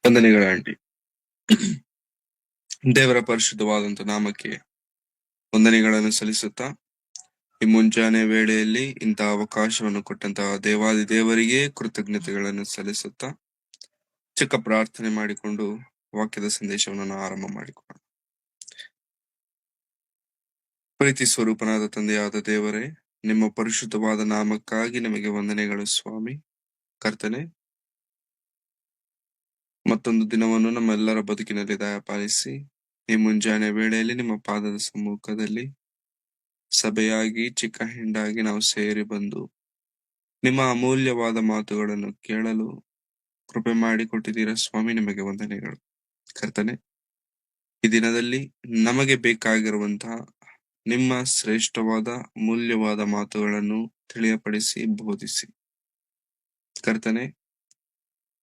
ವಂದನೆಗಳ aunty. ದೇವರ ಪರಿಶುದ್ಧವಾದಂತ ನಾಮಕ್ಕೆ ವಂದನೆಗಳನ್ನು ಸಲ್ಲಿಸುತ್ತಾ, ಈ ಮುಂಜಾನೆ ವೇಳೆಯಲ್ಲಿ ಇಂತಹ ಅವಕಾಶವನ್ನು ಕೊಟ್ಟಂತಹ ದೇವಾದಿ ದೇವರಿಗೆ ಕೃತಜ್ಞತೆಗಳನ್ನು ಸಲ್ಲಿಸುತ್ತಾ ಚಿಕ್ಕ ಪ್ರಾರ್ಥನೆ ಮಾಡಿಕೊಂಡು ವಾಕ್ಯದ ಸಂದೇಶವನ್ನು ಆರಂಭ ಮಾಡಿಕೊಳ್ಳೋಣ. ಪ್ರೀತಿ ಸ್ವರೂಪನಾದ ತಂದೆಯಾದ ದೇವರೇ, ನಿಮ್ಮ ಪರಿಶುದ್ಧವಾದ ನಾಮಕ್ಕಾಗಿ ನಿಮಗೆ ವಂದನೆಗಳು ಸ್ವಾಮಿ. ಕರ್ತನೆ, ಮತ್ತೊಂದು ದಿನವನ್ನು ನಮ್ಮೆಲ್ಲರ ಬದುಕಿನಲ್ಲಿ ದಯಪಾಲಿಸಿ ಈ ಮುಂಜಾನೆ ವೇಳೆಯಲ್ಲಿ ನಿಮ್ಮ ಪಾದದ ಸಮ್ಮುಖದಲ್ಲಿ ಸಭೆಯಾಗಿ ಚಿಕ್ಕ ಹಿಂಡಾಗಿ ನಾವು ಸೇರಿ ಬಂದು ನಿಮ್ಮ ಅಮೂಲ್ಯವಾದ ಮಾತುಗಳನ್ನು ಕೇಳಲು ಕೃಪೆ ಮಾಡಿಕೊಟ್ಟಿದ್ದೀರಾ ಸ್ವಾಮಿ. ನಿಮಗೆ ವಂದನೆಗಳು. ಕರ್ತನೆ, ಈ ದಿನದಲ್ಲಿ ನಮಗೆ ಬೇಕಾಗಿರುವಂತಹ ನಿಮ್ಮ ಶ್ರೇಷ್ಠವಾದ ಮೂಲ್ಯವಾದ ಮಾತುಗಳನ್ನು ತಿಳಿಯಪಡಿಸಿ ಬೋಧಿಸಿ. ಕರ್ತನೆ,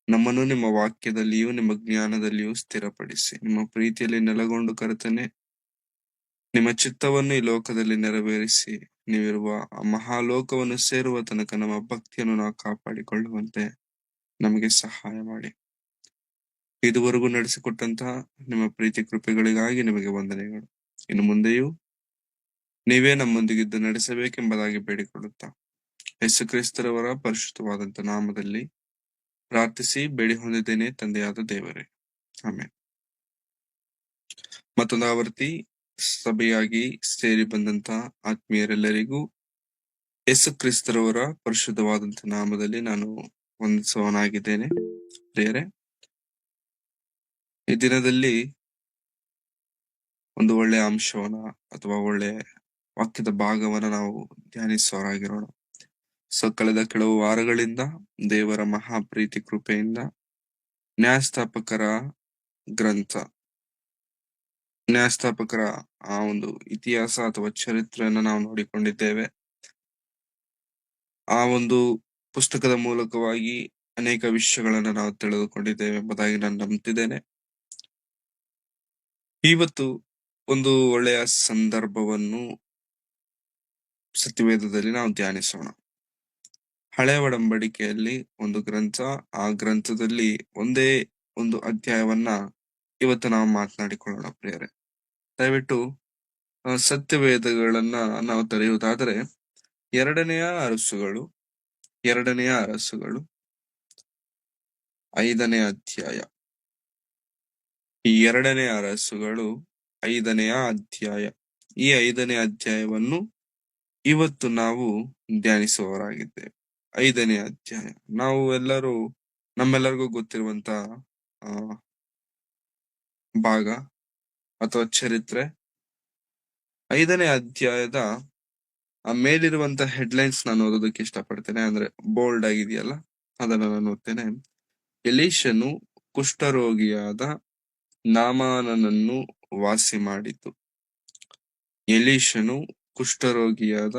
ನಮ್ಮನ್ನು ನಿಮ್ಮ ವಾಕ್ಯದಲ್ಲಿಯೂ ನಿಮ್ಮ ಜ್ಞಾನದಲ್ಲಿಯೂ ಸ್ಥಿರಪಡಿಸಿ ನಿಮ್ಮ ಪ್ರೀತಿಯಲ್ಲಿ ನೆಲೆಗೊಂಡು ಕರ್ತನೆ, ನಿಮ್ಮ ಚಿತ್ತವನ್ನು ಈ ಲೋಕದಲ್ಲಿ ನೆರವೇರಿಸಿ ನೀವಿರುವ ಆ ಮಹಾಲೋಕವನ್ನು ಸೇರುವ ತನಕ ನಮ್ಮ ಭಕ್ತಿಯನ್ನು ನಾವು ಕಾಪಾಡಿಕೊಳ್ಳುವಂತೆ ನಮಗೆ ಸಹಾಯ ಮಾಡಿ. ಇದುವರೆಗೂ ನಡೆಸಿಕೊಟ್ಟಂತಹ ನಿಮ್ಮ ಪ್ರೀತಿ ಕೃಪೆಗಳಿಗಾಗಿ ನಿಮಗೆ ವಂದನೆಗಳು. ಇನ್ನು ಮುಂದೆಯೂ ನೀವೇ ನಮ್ಮೊಂದಿಗಿದ್ದು ನಡೆಸಬೇಕೆಂಬುದಾಗಿ ಬೇಡಿಕೊಳ್ಳುತ್ತಾ ಯೇಸು ಕ್ರಿಸ್ತರವರ ಪರಿಶುದ್ಧವಾದಂತ ನಾಮದಲ್ಲಿ ಪ್ರಾರ್ಥಿಸಿ ಬೇಡಿ ಹೊಂದಿದ್ದೇನೆ ತಂದೆಯಾದ ದೇವರೇ, ಆಮೆನ್. ಮತ್ತೊಂದು ಆವರ್ತಿ ಸಭೆಯಾಗಿ ಸೇರಿ ಬಂದಂತ ಆತ್ಮೀಯರೆಲ್ಲರಿಗೂ ಯೇಸು ಕ್ರಿಸ್ತರವರ ಪರಿಶುದ್ಧವಾದಂತ ನಾಮದಲ್ಲಿ ನಾನು ವಂದಿಸುವವನಾಗಿದ್ದೇನೆ. ಪ್ರಿಯರೇ, ಈ ದಿನದಲ್ಲಿ ಒಂದು ಒಳ್ಳೆಯ ಅಂಶವನ್ನ ಅಥವಾ ಒಳ್ಳೆ ವಾಕ್ಯದ ಭಾಗವನ್ನ ನಾವು ಧ್ಯಾನಿಸುವವರಾಗಿರೋಣ. ಕಳೆದ ಕೆಲವು ವಾರಗಳಿಂದ ದೇವರ ಮಹಾಪ್ರೀತಿ ಕೃಪೆಯಿಂದ ನ್ಯಾಯಸ್ಥಾಪಕರ ಆ ಒಂದು ಇತಿಹಾಸ ಅಥವಾ ಚರಿತ್ರೆಯನ್ನು ನಾವು ನೋಡಿಕೊಂಡಿದ್ದೇವೆ. ಆ ಒಂದು ಪುಸ್ತಕದ ಮೂಲಕವಾಗಿ ಅನೇಕ ವಿಷಯಗಳನ್ನ ನಾವು ತಿಳಿದುಕೊಂಡಿದ್ದೇವೆ ಎಂಬುದಾಗಿ ನಾನು ನಂಬುತ್ತಿದ್ದೇನೆ. ಇವತ್ತು ಒಂದು ಒಳ್ಳೆಯ ಸಂದರ್ಭವನ್ನು ಸತ್ಯವೇದದಲ್ಲಿ ನಾವು ಧ್ಯಾನಿಸೋಣ. ಹಳೆಯ ಒಡಂಬಡಿಕೆಯಲ್ಲಿ ಒಂದು ಗ್ರಂಥ, ಆ ಗ್ರಂಥದಲ್ಲಿ ಒಂದೇ ಒಂದು ಅಧ್ಯಾಯವನ್ನ ಇವತ್ತು ನಾವು ಮಾತನಾಡಿಕೊಳ್ಳೋಣ. ಪ್ರಿಯರೇ, ದಯವಿಟ್ಟು ಸತ್ಯವೇದಗಳನ್ನ ನಾವು ತೆರೆಯುವುದಾದರೆ ಎರಡನೆಯ ಅರಸುಗಳು 5ನೇ ಅಧ್ಯಾಯ. ಈ 2ನೇ ಅರಸುಗಳು 5ನೇ ಅಧ್ಯಾಯ. ಈ 5ನೇ ಅಧ್ಯಾಯವನ್ನು ಇವತ್ತು ನಾವು ಧ್ಯಾನಿಸುವವರಾಗಿದ್ದೇವೆ. 5ನೇ ಅಧ್ಯಾಯ ನಮ್ಮೆಲ್ಲರಿಗೂ ಗೊತ್ತಿರುವಂತ ಭಾಗ ಅಥವಾ ಚರಿತ್ರೆ. 5ನೇ ಅಧ್ಯಾಯದ ಮೇಲಿರುವಂತ ಹೆಡ್ಲೈನ್ಸ್ ನಾನು ಓದೋದಕ್ಕೆ ಇಷ್ಟಪಡ್ತೇನೆ. ಅಂದ್ರೆ ಬೋಲ್ಡ್ ಆಗಿದೆಯಲ್ಲ, ಅದನ್ನ ನಾನು ಓದ್ತೇನೆ. ಎಲೀಷನು ಕುಷ್ಠರೋಗಿಯಾದ ನಾಮಾನನನ್ನು ವಾಸಿ ಮಾಡಿತು. ಎಲೀಷನು ಕುಷ್ಠರೋಗಿಯಾದ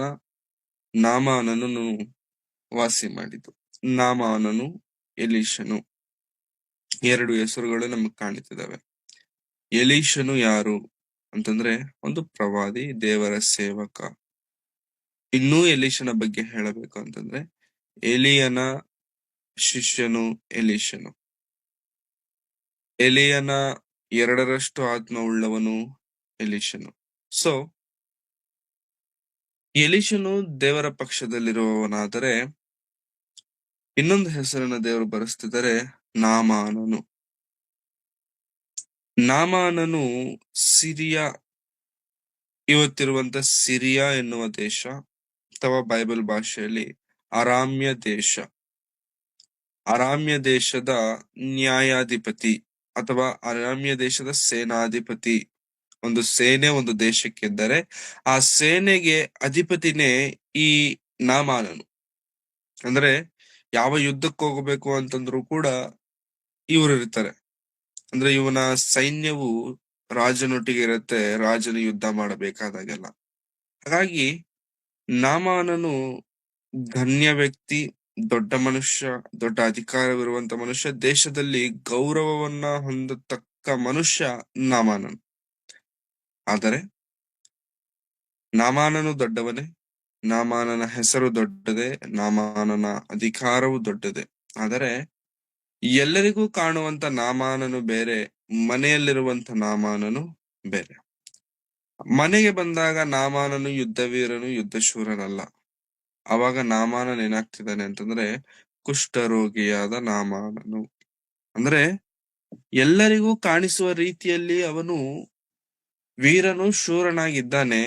ನಾಮಾನನನ್ನು ವಾಸಿ ಮಾಡಿತು. ನಾಮಾನನು, ಎಲೀಷನು, 2 ಹೆಸರುಗಳು ನಮಗೆ ಕಾಣುತ್ತಿದ್ದಾವೆ. ಎಲೀಷನು ಯಾರು ಅಂತಂದ್ರೆ ಒಂದು ಪ್ರವಾದಿ, ದೇವರ ಸೇವಕ. ಇನ್ನೂ ಎಲೀಷನ ಬಗ್ಗೆ ಹೇಳಬೇಕು ಅಂತಂದ್ರೆ ಎಲಿಯನ ಶಿಷ್ಯನು ಎಲೀಷನು. ಎಲಿಯನ 2ರಷ್ಟು ಆತ್ಮ ಉಳ್ಳವನು ಎಲೀಷನು. ಸೊ ಎಲೀಷನು ದೇವರ ಪಕ್ಷದಲ್ಲಿರುವವನಾದರೆ ಇನ್ನೊಂದು ಹೆಸರನ್ನ ದೇವರು ಬರೆಸ್ತಿದ್ದಾರೆ, ನಾಮಾನನು. ನಾಮಾನನು ಸಿರಿಯಾ, ಇವತ್ತಿರುವಂತ ಸಿರಿಯಾ ಎನ್ನುವ ದೇಶ ಅಥವಾ ಬೈಬಲ್ ಭಾಷೆಯಲ್ಲಿ ಅರಾಮ್ಯ ದೇಶದ ನ್ಯಾಯಾಧಿಪತಿ ಅಥವಾ ಅರಾಮ್ಯ ದೇಶದ ಸೇನಾಧಿಪತಿ. ಒಂದು ಸೇನೆ ಒಂದು ದೇಶಕ್ಕಿದ್ದರೆ ಆ ಸೇನೆಗೆ ಅಧಿಪತಿನೇ ಈ ನಾಮಾನನು. ಅಂದ್ರೆ ಯಾವ ಯುದ್ಧಕ್ಕೆ ಹೋಗಬೇಕು ಅಂತಂದ್ರು ಕೂಡ ಇವರು ಇರ್ತಾರೆ. ಅಂದ್ರೆ ಇವನ ಸೈನ್ಯವು ರಾಜನೊಟ್ಟಿಗೆ ಇರುತ್ತೆ, ರಾಜನ ಯುದ್ಧ ಮಾಡಬೇಕಾದಾಗೆಲ್ಲ. ಹಾಗಾಗಿ ನಾಮಾನನು ಧನ್ಯ ವ್ಯಕ್ತಿ, ದೊಡ್ಡ ಮನುಷ್ಯ, ದೊಡ್ಡ ಅಧಿಕಾರವಿರುವಂತ ಮನುಷ್ಯ, ದೇಶದಲ್ಲಿ ಗೌರವವನ್ನ ಹೊಂದತಕ್ಕ ಮನುಷ್ಯ ನಾಮಾನನು. ಆದರೆ ನಾಮಾನನು ದೊಡ್ಡವನೇ, ನಾಮಾನನ ಹೆಸರು ದೊಡ್ಡದೇ, ನಾಮಾನನ ಅಧಿಕಾರವು ದೊಡ್ಡದೇ. ಆದರೆ ಎಲ್ಲರಿಗೂ ಕಾಣುವಂತ ನಾಮಾನನು ಬೇರೆ, ಮನೆಯಲ್ಲಿರುವಂತ ನಾಮಾನನು ಬೇರೆ. ಮನೆಗೆ ಬಂದಾಗ ನಾಮಾನನು ಯುದ್ಧವೀರನು, ಯುದ್ಧಶೂರನಲ್ಲ. ಅವಾಗ ನಾಮಾನನ್ ಏನಾಗ್ತಿದ್ದಾನೆ ಅಂತಂದ್ರೆ ಕುಷ್ಠರೋಗಿಯಾದ ನಾಮಾನನು. ಅಂದ್ರೆ ಎಲ್ಲರಿಗೂ ಕಾಣಿಸುವ ರೀತಿಯಲ್ಲಿ ಅವನು ವೀರನು, ಶೂರನಾಗಿದ್ದಾನೆ.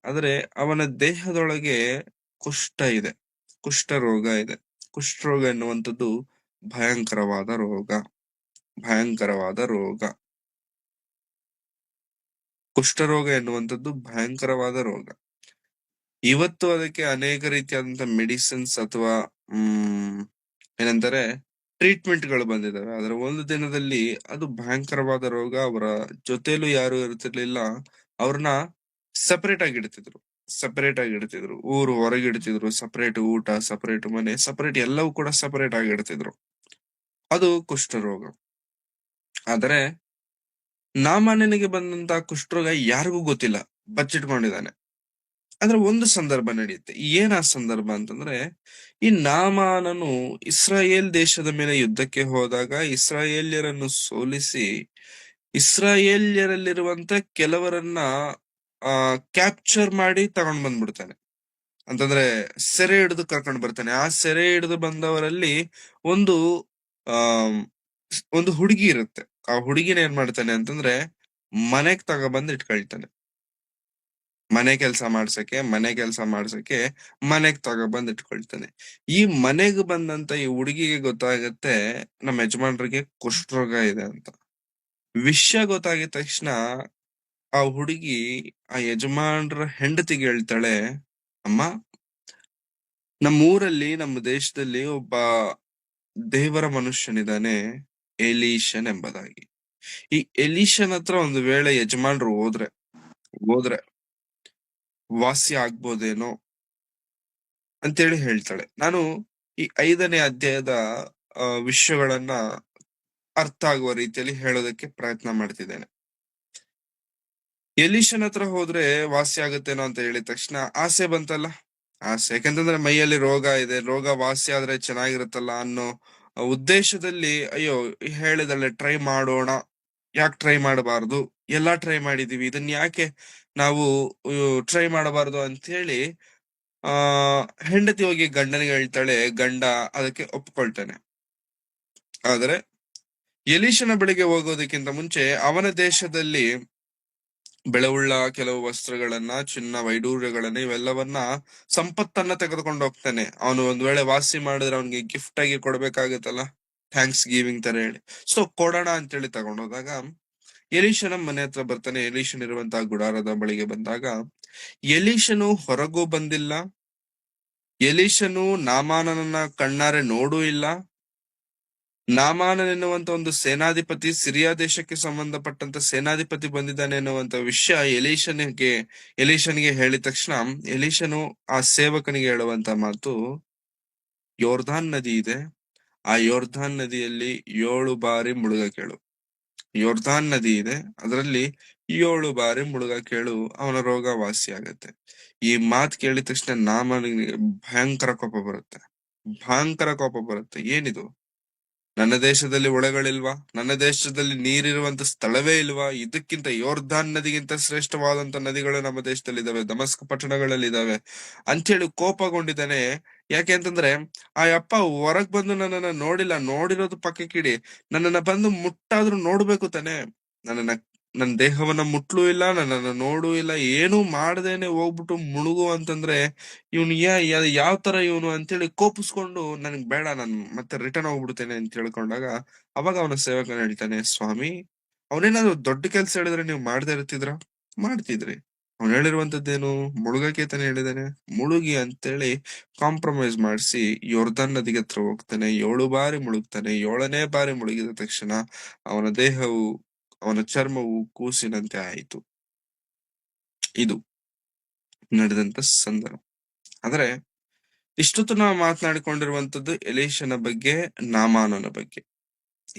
ಆದ್ರೆ ಅವನ ದೇಹದೊಳಗೆ ಕುಷ್ಠ ಇದೆ, ಕುಷ್ಠರೋಗ ಇದೆ. ಕುಷ್ಠರೋಗ ಎನ್ನುವಂಥದ್ದು ಭಯಂಕರವಾದ ರೋಗ, ಭಯಂಕರವಾದ ರೋಗ. ಕುಷ್ಠರೋಗ ಎನ್ನುವಂಥದ್ದು ಭಯಂಕರವಾದ ರೋಗ. ಇವತ್ತು ಅದಕ್ಕೆ ಅನೇಕ ರೀತಿಯಾದಂತ ಮೆಡಿಸಿನ್ಸ್ ಅಥವಾ ಏನಂತಾರೆ ಟ್ರೀಟ್ಮೆಂಟ್ ಗಳು ಬಂದಿದಾವೆ. ಆದ್ರೆ ಒಂದು ದಿನದಲ್ಲಿ ಅದು ಭಯಂಕರವಾದ ರೋಗ. ಅವರ ಜೊತೆಲೂ ಯಾರು ಇರ್ತಿರ್ಲಿಲ್ಲ. ಅವ್ರನ್ನ ಸಪರೇಟ್ ಆಗಿ ಇಡ್ತಿದ್ರು, ಸಪರೇಟ್ ಆಗಿ ಇಡ್ತಿದ್ರು. ಊರು ಹೊರಗೆ ಇಡ್ತಿದ್ರು, ಸಪರೇಟ್ ಊಟ, ಸಪರೇಟ್ ಮನೆ, ಸಪರೇಟ್ ಎಲ್ಲವೂ ಕೂಡ ಸಪರೇಟ್ ಆಗಿ ಇಡ್ತಿದ್ರು. ಅದು ಕುಷ್ಠರೋಗ. ಆದ್ರೆ ನಾಮಾನ್ಯನಿಗೆ ಬಂದಂತ ಕುಷ್ಠರೋಗ ಯಾರಿಗೂ ಗೊತ್ತಿಲ್ಲ, ಬಚ್ಚಿಟ್ಕೊಂಡಿದ್ದಾನೆ. ಆದ್ರೆ ಒಂದು ಸಂದರ್ಭ ನಡೆಯುತ್ತೆ. ಏನ್ ಆ ಸಂದರ್ಭ ಅಂತಂದ್ರೆ, ಈ ನಾಮಾನನು ಇಸ್ರಾಯೇಲ್ ದೇಶದ ಮೇಲೆ ಯುದ್ಧಕ್ಕೆ ಹೋದಾಗ ಇಸ್ರಾಯೇಲ್ಯರನ್ನು ಸೋಲಿಸಿ ಇಸ್ರಾಯೇಲ್ಯರಲ್ಲಿರುವಂತ ಕೆಲವರನ್ನ ಕ್ಯಾಪ್ಚರ್ ಮಾಡಿ ತಗೊಂಡ್ ಬಂದ್ಬಿಡ್ತಾನೆ. ಅಂತಂದ್ರೆ ಸೆರೆ ಹಿಡಿದು ಕರ್ಕೊಂಡು ಬರ್ತಾನೆ. ಆ ಸೆರೆ ಹಿಡಿದು ಬಂದವರಲ್ಲಿ ಒಂದು ಆ ಒಂದು ಹುಡುಗಿ ಇರುತ್ತೆ. ಆ ಹುಡುಗಿನ ಏನ್ ಮಾಡ್ತಾನೆ ಅಂತಂದ್ರೆ ಮನೆಗ್ ತಗೊಬಂದ್ ಇಟ್ಕೊಳ್ತಾನೆ. ಮನೆ ಕೆಲಸ ಮಾಡ್ಸಕ್ಕೆ ಮನೆಗ್ ತಗೊಬಂದ್ ಇಟ್ಕೊಳ್ತಾನೆ. ಈ ಮನೆಗ್ ಬಂದಂತ ಈ ಹುಡುಗಿಗೆ ಗೊತ್ತಾಗತ್ತೆ ನಮ್ಮ ಯಜಮಾನ್ರಿಗೆ ಕುಷ್ಠರೋಗ ಇದೆ ಅಂತ. ವಿಷಯ ಗೊತ್ತಾಗಿದ ತಕ್ಷಣ ಆ ಹುಡುಗಿ ಆ ಯಜಮಾನ್ರ ಹೆಂಡತಿಗೆ ಹೇಳ್ತಾಳೆ, ಅಮ್ಮ, ನಮ್ಮೂರಲ್ಲಿ, ನಮ್ಮ ದೇಶದಲ್ಲಿ ಒಬ್ಬ ದೇವರ ಮನುಷ್ಯನಿದ್ದಾನೆ, ಎಲೀಶನ್ ಎಂಬುದಾಗಿ. ಈ ಎಲೀಶನ್ ಹತ್ರ ಒಂದು ವೇಳೆ ಯಜಮಾನ್ರು ಹೋದ್ರೆ ವಾಸಿ ಆಗ್ಬೋದೇನೋ ಅಂತೇಳಿ ಹೇಳ್ತಾಳೆ. ನಾನು ಈ 5ನೇ ಅಧ್ಯಾಯದ ವಿಷಯಗಳನ್ನ ಅರ್ಥ ಆಗುವ ರೀತಿಯಲ್ಲಿ ಹೇಳೋದಕ್ಕೆ ಪ್ರಯತ್ನ ಮಾಡ್ತಿದ್ದೇನೆ. ಎಲೀಶನ್ ಹತ್ರ ಹೋದ್ರೆ ವಾಸಿ ಆಗುತ್ತೇನೋ ಅಂತ ಹೇಳಿದ ತಕ್ಷಣ ಆಸೆ ಬಂತಲ್ಲ, ಆಸೆ. ಯಾಕಂತಂದ್ರೆ ಮೈಯಲ್ಲಿ ರೋಗ ಇದೆ, ರೋಗ ವಾಸಿ ಆದ್ರೆ ಚೆನ್ನಾಗಿರುತ್ತಲ್ಲ ಅನ್ನೋ ಉದ್ದೇಶದಲ್ಲಿ, ಅಯ್ಯೋ ಹೇಳಿದಳೆ ಟ್ರೈ ಮಾಡೋಣ, ಯಾಕೆ ಟ್ರೈ ಮಾಡಬಾರ್ದು, ಎಲ್ಲಾ ಟ್ರೈ ಮಾಡಿದೀವಿ, ಇದನ್ನ ಯಾಕೆ ನಾವು ಟ್ರೈ ಮಾಡಬಾರ್ದು ಅಂತ ಹೇಳಿ ಹೆಂಡತಿ ಹೋಗಿ ಗಂಡನಿಗೆ ಹೇಳ್ತಾಳೆ. ಗಂಡ ಅದಕ್ಕೆ ಒಪ್ಕೊಳ್ತಾನೆ. ಆದ್ರೆ ಎಲೀಶನ ಬಳಿಗೆ ಹೋಗೋದಕ್ಕಿಂತ ಮುಂಚೆ ಅವನ ದೇಶದಲ್ಲಿ ಬೆಳವುಳ್ಳ ಕೆಲವು ವಸ್ತ್ರಗಳನ್ನ, ಚಿನ್ನ ವೈಡೂರ್ಯಗಳನ್ನ, ಇವೆಲ್ಲವನ್ನ ಸಂಪತ್ತನ್ನ ತೆಗೆದುಕೊಂಡು ಹೋಗ್ತಾನೆ. ಅವನು ಒಂದ್ ವೇಳೆ ವಾಸಿ ಮಾಡಿದ್ರೆ ಅವನಿಗೆ ಗಿಫ್ಟ್ ಆಗಿ ಕೊಡ್ಬೇಕಾಗತ್ತಲ್ಲ, ಥ್ಯಾಂಕ್ಸ್ ಗಿವಿಂಗ್ ತರ ಹೇಳಿ. ಸೊ ಕೊಡೋಣ ಅಂತೇಳಿ ತಗೊಂಡೋದಾಗ ಎಲೀಶನ ಮನೆ ಹತ್ರ ಬರ್ತಾನೆ. ಎಲೀಶನ್ ಇರುವಂತಹ ಗುಡಾರದ ಬಳಿಗೆ ಬಂದಾಗ ಎಲೀಶನು ಹೊರಗೂ ಬಂದಿಲ್ಲ, ಎಲೀಶನು ನಾಮಾನನನ್ನ ಕಣ್ಣಾರೆ ನೋಡೂ ಇಲ್ಲ. ನಾಮಾನನ್ ಎನ್ನುವಂತ ಒಂದು ಸೇನಾಧಿಪತಿ, ಸಿರಿಯಾ ದೇಶಕ್ಕೆ ಸಂಬಂಧಪಟ್ಟಂತ ಸೇನಾಧಿಪತಿ ಬಂದಿದ್ದಾನೆ ಎನ್ನುವಂತ ವಿಷಯ ಎಲೀಶನ್ಗೆ ಹೇಳಿದ ತಕ್ಷಣ ಎಲೀಶನು ಆ ಸೇವಕನಿಗೆ ಹೇಳುವಂತ ಮಾತು, ಯೋರ್ಧಾನ್ ನದಿ ಇದೆ, ಆ ಯೋರ್ಧಾನ್ ನದಿಯಲ್ಲಿ 7 ಬಾರಿ ಮುಳುಗ ಕೇಳು. ಯೋರ್ಧಾನ್ ನದಿ ಇದೆ, ಅದರಲ್ಲಿ 7 ಬಾರಿ ಮುಳುಗ ಕೇಳು, ಅವನ ರೋಗ ವಾಸಿ ಆಗತ್ತೆ. ಈ ಮಾತು ಕೇಳಿದ ತಕ್ಷಣ ನಾಮಾನಿಗೆ ಭಯಂಕರ ಕೋಪ ಬರುತ್ತೆ, ಭಯಂಕರ ಕೋಪ ಬರುತ್ತೆ. ಏನಿದು, ನನ್ನ ದೇಶದಲ್ಲಿ ಹೊಳೆಗಳಿಲ್ವಾ, ನನ್ನ ದೇಶದಲ್ಲಿ ನೀರಿರುವಂತ ಸ್ಥಳವೇ ಇಲ್ವಾ, ಇದಕ್ಕಿಂತ ಯೋರ್ಧಾನ್ ನದಿಗಿಂತ ಶ್ರೇಷ್ಠವಾದಂತ ನದಿಗಳು ನಮ್ಮ ದೇಶದಲ್ಲಿ ಇದಾವೆ, ದಮಸ್ಕ ಪಟ್ಟಣಗಳಲ್ಲಿ ಇದಾವೆ ಅಂತೇಳಿ ಕೋಪಗೊಂಡಿದ್ದಾನೆ. ಯಾಕೆ ಅಂತಂದ್ರೆ ಆ ಅಪ್ಪ ಹೊರಗ್ ಬಂದು ನನ್ನನ್ನ ನೋಡಿಲ್ಲ, ನೋಡಿರೋದು ಪಕ್ಕಕ್ಕಿಡಿ, ನನ್ನನ್ನ ಬಂದು ಮುಟ್ಟಾದ್ರೂ ನೋಡ್ಬೇಕು ತಾನೆ. ನನ್ನ ದೇಹವನ್ನ ಮುಟ್ಲೂ ಇಲ್ಲ, ನನ್ನನ್ನ ನೋಡೂ ಇಲ್ಲ, ಏನೂ ಮಾಡ್ದೇನೆ ಹೋಗ್ಬಿಟ್ಟು ಮುಳುಗು ಅಂತಂದ್ರೆ ಇವನು ಯಾವ ತರ ಇವನು ಅಂತೇಳಿ ಕೋಪಿಸ್ಕೊಂಡು ನನ್ಗ್ ಬೇಡ, ನಾನು ಮತ್ತೆ ರಿಟರ್ನ್ ಹೋಗ್ಬಿಡ್ತೇನೆ ಅಂತ ಹೇಳ್ಕೊಂಡಾಗ ಅವಾಗ ಅವನ ಸೇವಕನ ಹೇಳ್ತಾನೆ, ಸ್ವಾಮಿ, ಅವನೇನಾದ್ರು ದೊಡ್ಡ ಕೆಲ್ಸ ಹೇಳಿದ್ರೆ ನೀವು ಮಾಡದೇ ಇರ್ತಿದ್ರ? ಮಾಡ್ತಿದ್ರಿ. ಅವ್ನು ಹೇಳಿರುವಂತದ್ದೇನು, ಮುಳುಗಕ್ಕೆ ತಾನೆ ಹೇಳಿದಾನೆ, ಮುಳುಗಿ ಅಂತೇಳಿ ಕಾಂಪ್ರಮೈಸ್ ಮಾಡಿಸಿ ಯೋರ್ಧಾನ್ ನದಿಗೆ ಹತ್ರ ಹೋಗ್ತಾನೆ. 7 ಬಾರಿ ಮುಳುಗ್ತಾನೆ. 7ನೇ ಬಾರಿ ಮುಳುಗಿದ ತಕ್ಷಣ ಅವನ ದೇಹವು, ಅವನ ಚರ್ಮವು ಕೂಸಿನಂತೆ ಆಯಿತು. ಇದು ನಡೆದಂತ ಸಂದರ್ಭ. ಆದ್ರೆ ಇಷ್ಟೊತ್ತು ನಾವು ಮಾತನಾಡಿಕೊಂಡಿರುವಂತದ್ದು ಎಲೀಶನ ಬಗ್ಗೆ, ನಾಮಾನನ ಬಗ್ಗೆ.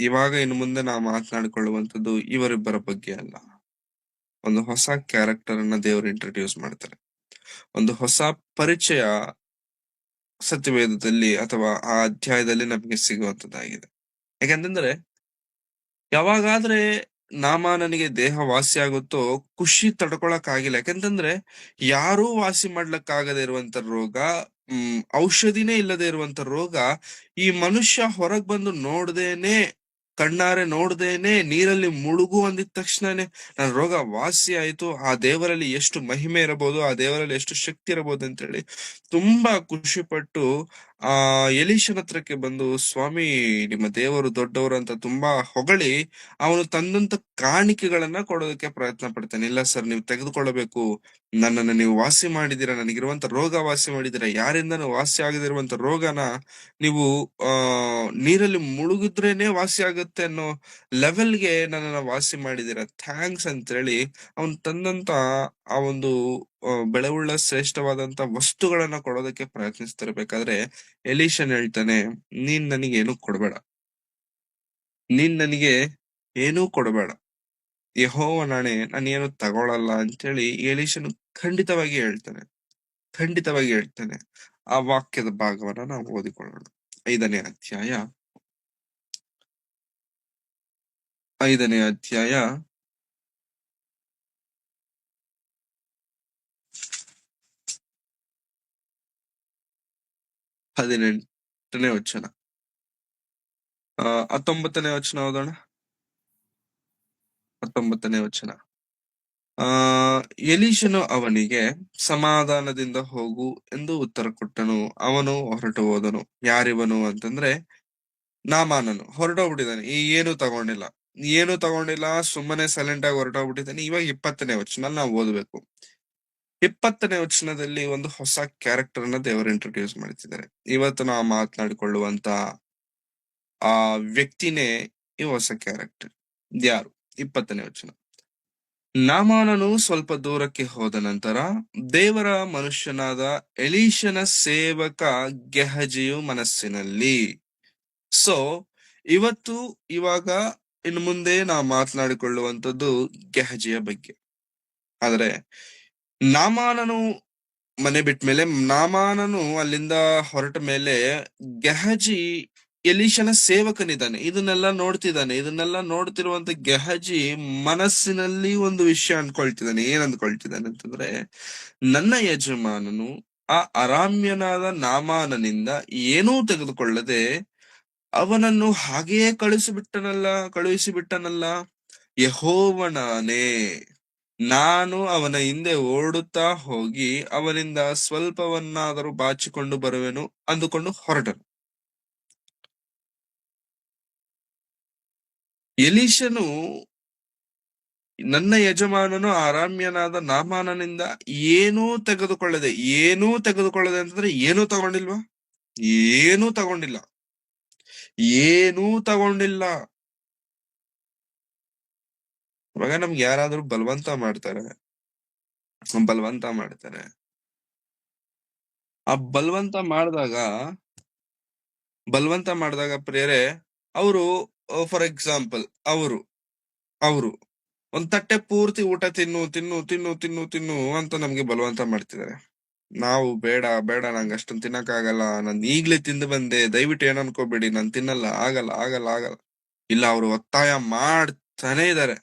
ಇವಾಗ ಇನ್ನು ಮುಂದೆ ನಾವು ಮಾತನಾಡಿಕೊಳ್ಳುವಂತದ್ದು ಇವರಿಬ್ಬರ ಬಗ್ಗೆ ಅಲ್ಲ. ಒಂದು ಹೊಸ ಕ್ಯಾರೆಕ್ಟರ್ ಅನ್ನ ದೇವರು ಇಂಟ್ರೊಡ್ಯೂಸ್ ಮಾಡ್ತಾರೆ. ಒಂದು ಹೊಸ ಪರಿಚಯ ಸತ್ಯವೇದದಲ್ಲಿ ಅಥವಾ ಆ ಅಧ್ಯಾಯದಲ್ಲಿ ನಮಗೆ ಸಿಗುವಂತದ್ದಾಗಿದೆ. ಯಾಕಂತಂದ್ರೆ ಯಾವಾಗಾದ್ರೆ ನಾಮಾನನಿಗೆ ದೇಹ ವಾಸಿ ಆಗುತ್ತೋ ಖುಷಿ ತಡ್ಕೊಳಕ್ ಆಗಿಲ್ಲ. ಯಾಕಂತಂದ್ರೆ ಯಾರೂ ವಾಸಿ ಮಾಡ್ಲಕ್ಕಾಗದೆ ಇರುವಂತ ರೋಗ, ಔಷಧಿನೇ ಇಲ್ಲದೆ ಇರುವಂತ ರೋಗ, ಈ ಮನುಷ್ಯ ಹೊರಗ್ ಬಂದು ನೋಡ್ದೇನೆ, ಕಣ್ಣಾರೆ ನೋಡ್ದೇನೆ ನೀರಲ್ಲಿ ಮುಳುಗು ಅಂದಿದ ತಕ್ಷಣನೇ ನನ್ನ ರೋಗ ವಾಸಿ ಆಯ್ತು. ಆ ದೇವರಲ್ಲಿ ಎಷ್ಟು ಮಹಿಮೆ ಇರಬಹುದು, ಆ ದೇವರಲ್ಲಿ ಎಷ್ಟು ಶಕ್ತಿ ಇರಬಹುದು ಅಂತ ಹೇಳಿ ತುಂಬಾ ಖುಷಿ ಪಟ್ಟು ಆ ಎಲೀಶನ ಹತ್ರಕ್ಕೆ ಬಂದು, ಸ್ವಾಮಿ ನಿಮ್ಮ ದೇವರು ದೊಡ್ಡವರು ಅಂತ ತುಂಬಾ ಹೊಗಳಿ ಅವನು ತಂದಂತ ಕಾಣಿಕೆಗಳನ್ನ ಕೊಡೋದಕ್ಕೆ ಪ್ರಯತ್ನ ಪಡ್ತಾನೆ. ಇಲ್ಲ ಸರ್, ನೀವು ತೆಗೆದುಕೊಳ್ಳಬೇಕು, ನನ್ನನ್ನು ನೀವು ವಾಸಿ ಮಾಡಿದೀರಾ, ನನಗಿರುವಂತ ರೋಗ ವಾಸಿ ಮಾಡಿದೀರಾ, ಯಾರಿಂದನೂ ವಾಸಿ ಆಗದಿರುವಂತ ರೋಗನ ನೀವು ಆ ನೀರಲ್ಲಿ ಮುಳುಗಿದ್ರೇನೆ ವಾಸಿ ಆಗುತ್ತೆ ಅನ್ನೋ ಲೆವೆಲ್ಗೆ ನನ್ನನ್ನ ವಾಸಿ ಮಾಡಿದೀರಾ, ಥ್ಯಾಂಕ್ಸ್ ಅಂತ ಹೇಳಿ ಅವನ್ ತಂದಂತ ಆ ಒಂದು ಬೆಳೆವುಳ್ಳ ಶ್ರೇಷ್ಠವಾದಂತ ವಸ್ತುಗಳನ್ನ ಕೊಡೋದಕ್ಕೆ ಪ್ರಯತ್ನಿಸ್ತಿರ್ಬೇಕಾದ್ರೆ ಎಲೀಶನ್ ಹೇಳ್ತಾನೆ, ನೀನ್ ನನಗೆ ಏನೂ ಕೊಡ್ಬೇಡ, ನೀನ್ ನನಗೆ ಏನೂ ಕೊಡಬೇಡ, ಯೆಹೋವನಾಣೆ ನಾನೇನು ತಗೊಳಲ್ಲ ಅಂತೇಳಿ ಎಲೀಶನು ಖಂಡಿತವಾಗಿ ಹೇಳ್ತಾನೆ. ಖಂಡಿತವಾಗಿ ಹೇಳ್ತಾನೆ. ಆ ವಾಕ್ಯದ ಭಾಗವನ್ನ ನಾವು ಓದಿಕೊಳ್ಳೋಣ. 5ನೇ ಅಧ್ಯಾಯ 18ನೇ ವಚನ. 19ನೇ ವಚನ ಓದೋಣ. 19ನೇ ವಚನ. ಆ ಎಲೀಶನು ಅವನಿಗೆ, ಸಮಾಧಾನದಿಂದ ಹೋಗು ಎಂದು ಉತ್ತರ ಕೊಟ್ಟನು. ಅವನು ಹೊರಟು ಹೋದನು. ಯಾರಿವನು ಅಂತಂದ್ರೆ ನಾಮಾನನು ಹೊರಟೋಗ್ಬಿಟ್ಟಿದ್ದಾನೆ. ಏನು ತಗೊಂಡಿಲ್ಲ, ಏನು ತಗೊಂಡಿಲ್ಲ, ಸುಮ್ಮನೆ ಸೈಲೆಂಟ್ ಆಗಿ ಹೊರಟೋಗ್ಬಿಟ್ಟಿದ್ದಾನೆ. ಇವಾಗ 20ನೇ ವಚನ ನಾವು ಓದ್ಬೇಕು. 20ನೇ ವಚನದಲ್ಲಿ ಒಂದು ಹೊಸ ಕ್ಯಾರೆಕ್ಟರ್ ನ ದೇವರು ಇಂಟ್ರೊಡ್ಯೂಸ್ ಮಾಡ್ತಿದ್ದಾರೆ. ಇವತ್ತು ನಾವು ಮಾತನಾಡಿಕೊಳ್ಳುವಂತ ಆ ವ್ಯಕ್ತಿನೇ ಈ ಹೊಸ ಕ್ಯಾರೆಕ್ಟರ್. ಯಾರು? 20ನೇ ವಚನ. ನಾಮಾನನು ಸ್ವಲ್ಪ ದೂರಕ್ಕೆ ಹೋದ ನಂತರ ದೇವರ ಮನುಷ್ಯನಾದ ಎಲೀಶನ ಸೇವಕ ಗೆಹಜಿಯು ಮನಸ್ಸಿನಲ್ಲಿ. ಸೊ ಇವಾಗ ಇನ್ನು ಮುಂದೆ ನಾವು ಮಾತನಾಡಿಕೊಳ್ಳುವಂತದ್ದು ಗೆಹಜಿಯ ಬಗ್ಗೆ. ಆದ್ರೆ ನಾಮಾನನು ಮನೆ ಬಿಟ್ಮೇಲೆ, ನಾಮಾನನು ಅಲ್ಲಿಂದ ಹೊರಟ ಮೇಲೆ ಗೆಹಜಿ ಎಲೀಶನ ಸೇವಕನಿದ್ದಾನೆ, ಇದನ್ನೆಲ್ಲ ನೋಡ್ತಿದ್ದಾನೆ. ಇದನ್ನೆಲ್ಲ ನೋಡ್ತಿರುವಂತ ಗೆಹಜಿ ಮನಸ್ಸಿನಲ್ಲಿ ಒಂದು ವಿಷಯ ಅನ್ಕೊಳ್ತಿದ್ದಾನೆ. ಏನ್ ಅಂದ್ಕೊಳ್ತಿದ್ದಾನೆ ಅಂತಂದ್ರೆ, ನನ್ನ ಯಜಮಾನನು ಆ ಅರಾಮ್ಯನಾದ ನಾಮಾನನಿಂದ ಏನೂ ತೆಗೆದುಕೊಳ್ಳದೆ ಅವನನ್ನು ಹಾಗೆಯೇ ಕಳುಹಿಸಿಬಿಟ್ಟನಲ್ಲ. ಯೆಹೋವನಾನೇ, ನಾನು ಅವನ ಹಿಂದೆ ಓಡುತ್ತಾ ಹೋಗಿ ಅವನಿಂದ ಸ್ವಲ್ಪವನ್ನಾದರೂ ಬಾಚಿಕೊಂಡು ಬರುವೆನು ಅಂದುಕೊಂಡು ಹೊರಟನು. ಎಲೀಶನು ನನ್ನ ಯಜಮಾನನು ಅರಾಮ್ಯನಾದ ನಾಮಾನನಿಂದ ಏನೂ ತೆಗೆದುಕೊಳ್ಳದೆ ಅಂತಂದ್ರೆ ಏನೂ ತಗೊಂಡಿಲ್ವಾ? ಏನೂ ತಗೊಂಡಿಲ್ಲ. ಇವಾಗ ನಮ್ಗೆ ಯಾರಾದ್ರೂ ಬಲವಂತ ಮಾಡ್ತಾರೆ. ಆ ಬಲವಂತ ಮಾಡಿದಾಗ ಪ್ರಿಯರೇ, ಅವರು ಫಾರ್ ಎಕ್ಸಾಂಪಲ್ ಅವರು ಒಂದ್ ತಟ್ಟೆ ಪೂರ್ತಿ ಊಟ ತಿನ್ನು ತಿನ್ನು ತಿನ್ನು ತಿನ್ನು ತಿನ್ನು ಅಂತ ನಮ್ಗೆ ಬಲವಂತ ಮಾಡ್ತಿದ್ದಾರೆ. ನಾವು ಬೇಡ ಬೇಡ, ನಂಗೆ ಅಷ್ಟೊಂದು ತಿನ್ನಕ್ ಆಗಲ್ಲ, ನಾನ್ ಈಗ್ಲೇ ತಿಂದು ಬಂದೆ, ದಯವಿಟ್ಟು ಏನ್ ಅನ್ಕೋಬೇಡಿ, ನಾನ್ ತಿನ್ನಲ್ಲ, ಆಗಲ್ಲ ಆಗಲ್ಲ ಆಗಲ್ಲ. ಇಲ್ಲ, ಅವ್ರು ಒತ್ತಾಯ ಮಾಡ್ತಾನೆ ಇದಾರೆ.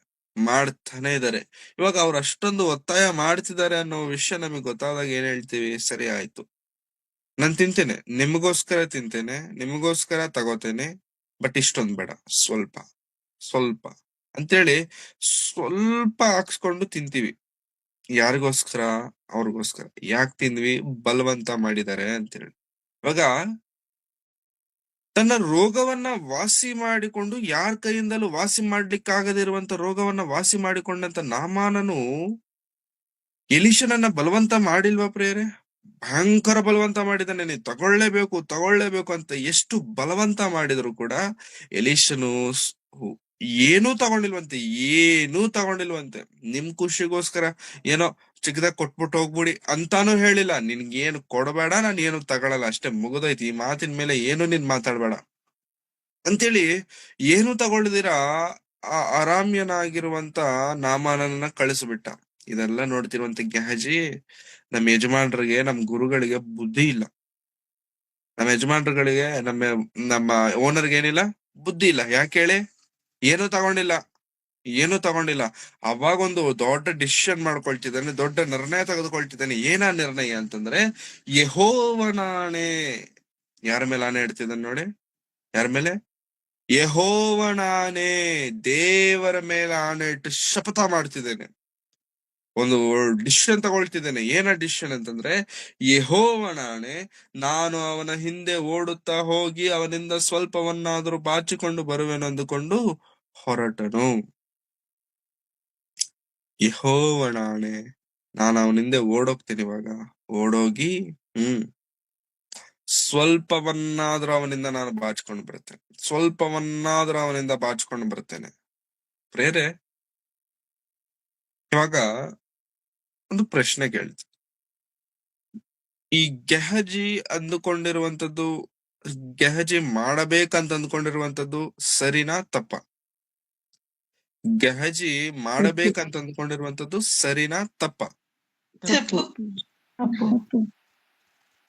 ಇವಾಗ ಅವ್ರು ಅಷ್ಟೊಂದು ಒತ್ತಾಯ ಮಾಡ್ತಿದ್ದಾರೆ ಅನ್ನೋ ವಿಷಯ ನಮಗ್ ಗೊತ್ತಾದಾಗ ಏನ್ ಹೇಳ್ತೀವಿ? ಸರಿ ಆಯ್ತು, ನಾನ್ ತಿಂತೇನೆ, ನಿಮಗೋಸ್ಕರ ತಗೋತೇನೆ, ಬಟ್ ಇಷ್ಟೊಂದ್ ಬೇಡ, ಸ್ವಲ್ಪ ಸ್ವಲ್ಪ ಅಂತೇಳಿ ಸ್ವಲ್ಪ ಹಾಕ್ಸ್ಕೊಂಡು ತಿಂತೀವಿ. ಯಾರಿಗೋಸ್ಕರ? ಅವ್ರಿಗೋಸ್ಕರ. ಯಾಕೆ ತಿಂದ್ವಿ? ಬಲವಂತ ಮಾಡಿದ್ದಾರೆ ಅಂತೇಳಿ. ಇವಾಗ ತನ್ನ ರೋಗವನ್ನ ವಾಸಿ ಮಾಡಿಕೊಂಡು, ಯಾರ ಕೈಯಿಂದಲೂ ವಾಸಿ ಮಾಡ್ಲಿಕ್ಕಾಗದಿರುವಂತ ರೋಗವನ್ನ ವಾಸಿ ಮಾಡಿಕೊಂಡಂತ ನಾಮಾನನು ಎಲೀಶನನ್ನ ಬಲವಂತ ಮಾಡಿಲ್ವಾ ಪ್ರಿಯರೇ? ಭಯಂಕರ ಬಲವಂತ ಮಾಡಿದಾನೆ. ನೀನ್ ತಗೊಳ್ಳೇಬೇಕು ಅಂತ ಎಷ್ಟು ಬಲವಂತ ಮಾಡಿದ್ರು ಕೂಡ ಎಲೀಶನು ಏನೂ ತಗೊಂಡಿಲ್ವಂತೆ. ನಿಮ್ ಖುಷಿಗೋಸ್ಕರ ಏನೋ ಚಿಕ್ಕದಾಗ ಕೊಟ್ಬಿಟ್ಟು ಹೋಗ್ಬಿಡಿ ಅಂತಾನು ಹೇಳಿಲ್ಲ. ನಿನ್ಗೇನು ಕೊಡಬೇಡ, ನಾನು ಏನು ತಗೊಳಲ್ಲ, ಅಷ್ಟೇ, ಮುಗಿದೋಯ್ತು. ಈ ಮಾತಿನ ಮೇಲೆ ಏನು ನೀನ್ ಮಾತಾಡ್ಬೇಡ ಅಂತೇಳಿ ಏನು ತಗೊಳ್ದಿರಾ ಆ ಅರಾಮ್ಯನಾಗಿರುವಂತ ನಾಮಾನನ್ನ ಕಳಿಸ್ಬಿಟ್ಟ. ಇದೆಲ್ಲ ನೋಡ್ತಿರುವಂತ ಗೆಹಜಿ, ನಮ್ ಯಜಮಾನ್ರಿಗೆ, ನಮ್ ಗುರುಗಳಿಗೆ ಬುದ್ಧಿ ಇಲ್ಲ. ನಮ್ಮ ಯಜಮಾನ್ರುಗಳಿಗೆ, ನಮ್ಮ ಓನರ್ಗೆ ಏನಿಲ್ಲ, ಬುದ್ಧಿ ಇಲ್ಲ. ಯಾಕೆ ಹೇಳಿ? ಏನು ತಗೊಂಡಿಲ್ಲ, ಏನು ತಗೊಂಡಿಲ್ಲ. ಅವಾಗೊಂದು ದೊಡ್ಡ ಡಿಸಿಷನ್ ಮಾಡ್ಕೊಳ್ತಿದ್ದಾನೆ, ದೊಡ್ಡ ನಿರ್ಣಯ ತೆಗೆದುಕೊಳ್ತಿದ್ದಾನೆ. ಏನ ನಿರ್ಣಯ ಅಂತಂದ್ರೆ, ಯೆಹೋವನಾಣೆ. ಯಾರ ಮೇಲೆ ಆಣೆ ಇಡ್ತಿದ್ದಾನೆ ನೋಡಿ? ಯಾರ ಮೇಲೆ? ಯೆಹೋವನಾಣೆ, ದೇವರ ಮೇಲೆ ಆಣೆ ಇಟ್ಟು ಶಪಥ ಮಾಡ್ತಿದ್ದೇನೆ. ಒಂದು ಡಿಸಿಷನ್ ತಗೊಳ್ತಿದ್ದೇನೆ. ಏನ ಡಿಸಿಷನ್ ಅಂತಂದ್ರೆ, ಯೆಹೋವನಾಣೆ, ನಾನು ಅವನ ಹಿಂದೆ ಓಡುತ್ತಾ ಹೋಗಿ ಅವನಿಂದ ಸ್ವಲ್ಪವನ್ನಾದ್ರೂ ಬಾಚಿಕೊಂಡು ಬರುವೆನು ಅಂದುಕೊಂಡು ಹೊರಟನು. ಯೆಹೋವನಾಣೆ, ನಾನು ಅವನ ಹಿಂದೆ ಓಡೋಗ್ತೀನಿ. ಇವಾಗ ಓಡೋಗಿ ಸ್ವಲ್ಪವನ್ನಾದ್ರೂ ಅವನಿಂದ ನಾನು ಬಾಚ್ಕೊಂಡು ಬರ್ತೇನೆ, ಸ್ವಲ್ಪವನ್ನಾದ್ರೂ ಅವನಿಂದ ಬಾಚ್ಕೊಂಡು ಬರ್ತೇನೆ. ಪ್ರೇರೆ, ಇವಾಗ ಒಂದು ಪ್ರಶ್ನೆ ಕೇಳ್ತೀನಿ. ಈ ಗೆಹಜಿ ಅಂದುಕೊಂಡಿರುವಂತದ್ದು, ಗೆಹಜಿ ಮಾಡಬೇಕಂತ ಅಂದ್ಕೊಂಡಿರುವಂತದ್ದು ಸರಿನಾ ತಪ್ಪ? ಗೆಹಜಿ ಮಾಡಬೇಕಂತ ಅಂದ್ಕೊಂಡಿರುವಂತದ್ದು ಸರಿನಾ ತಪ್ಪ?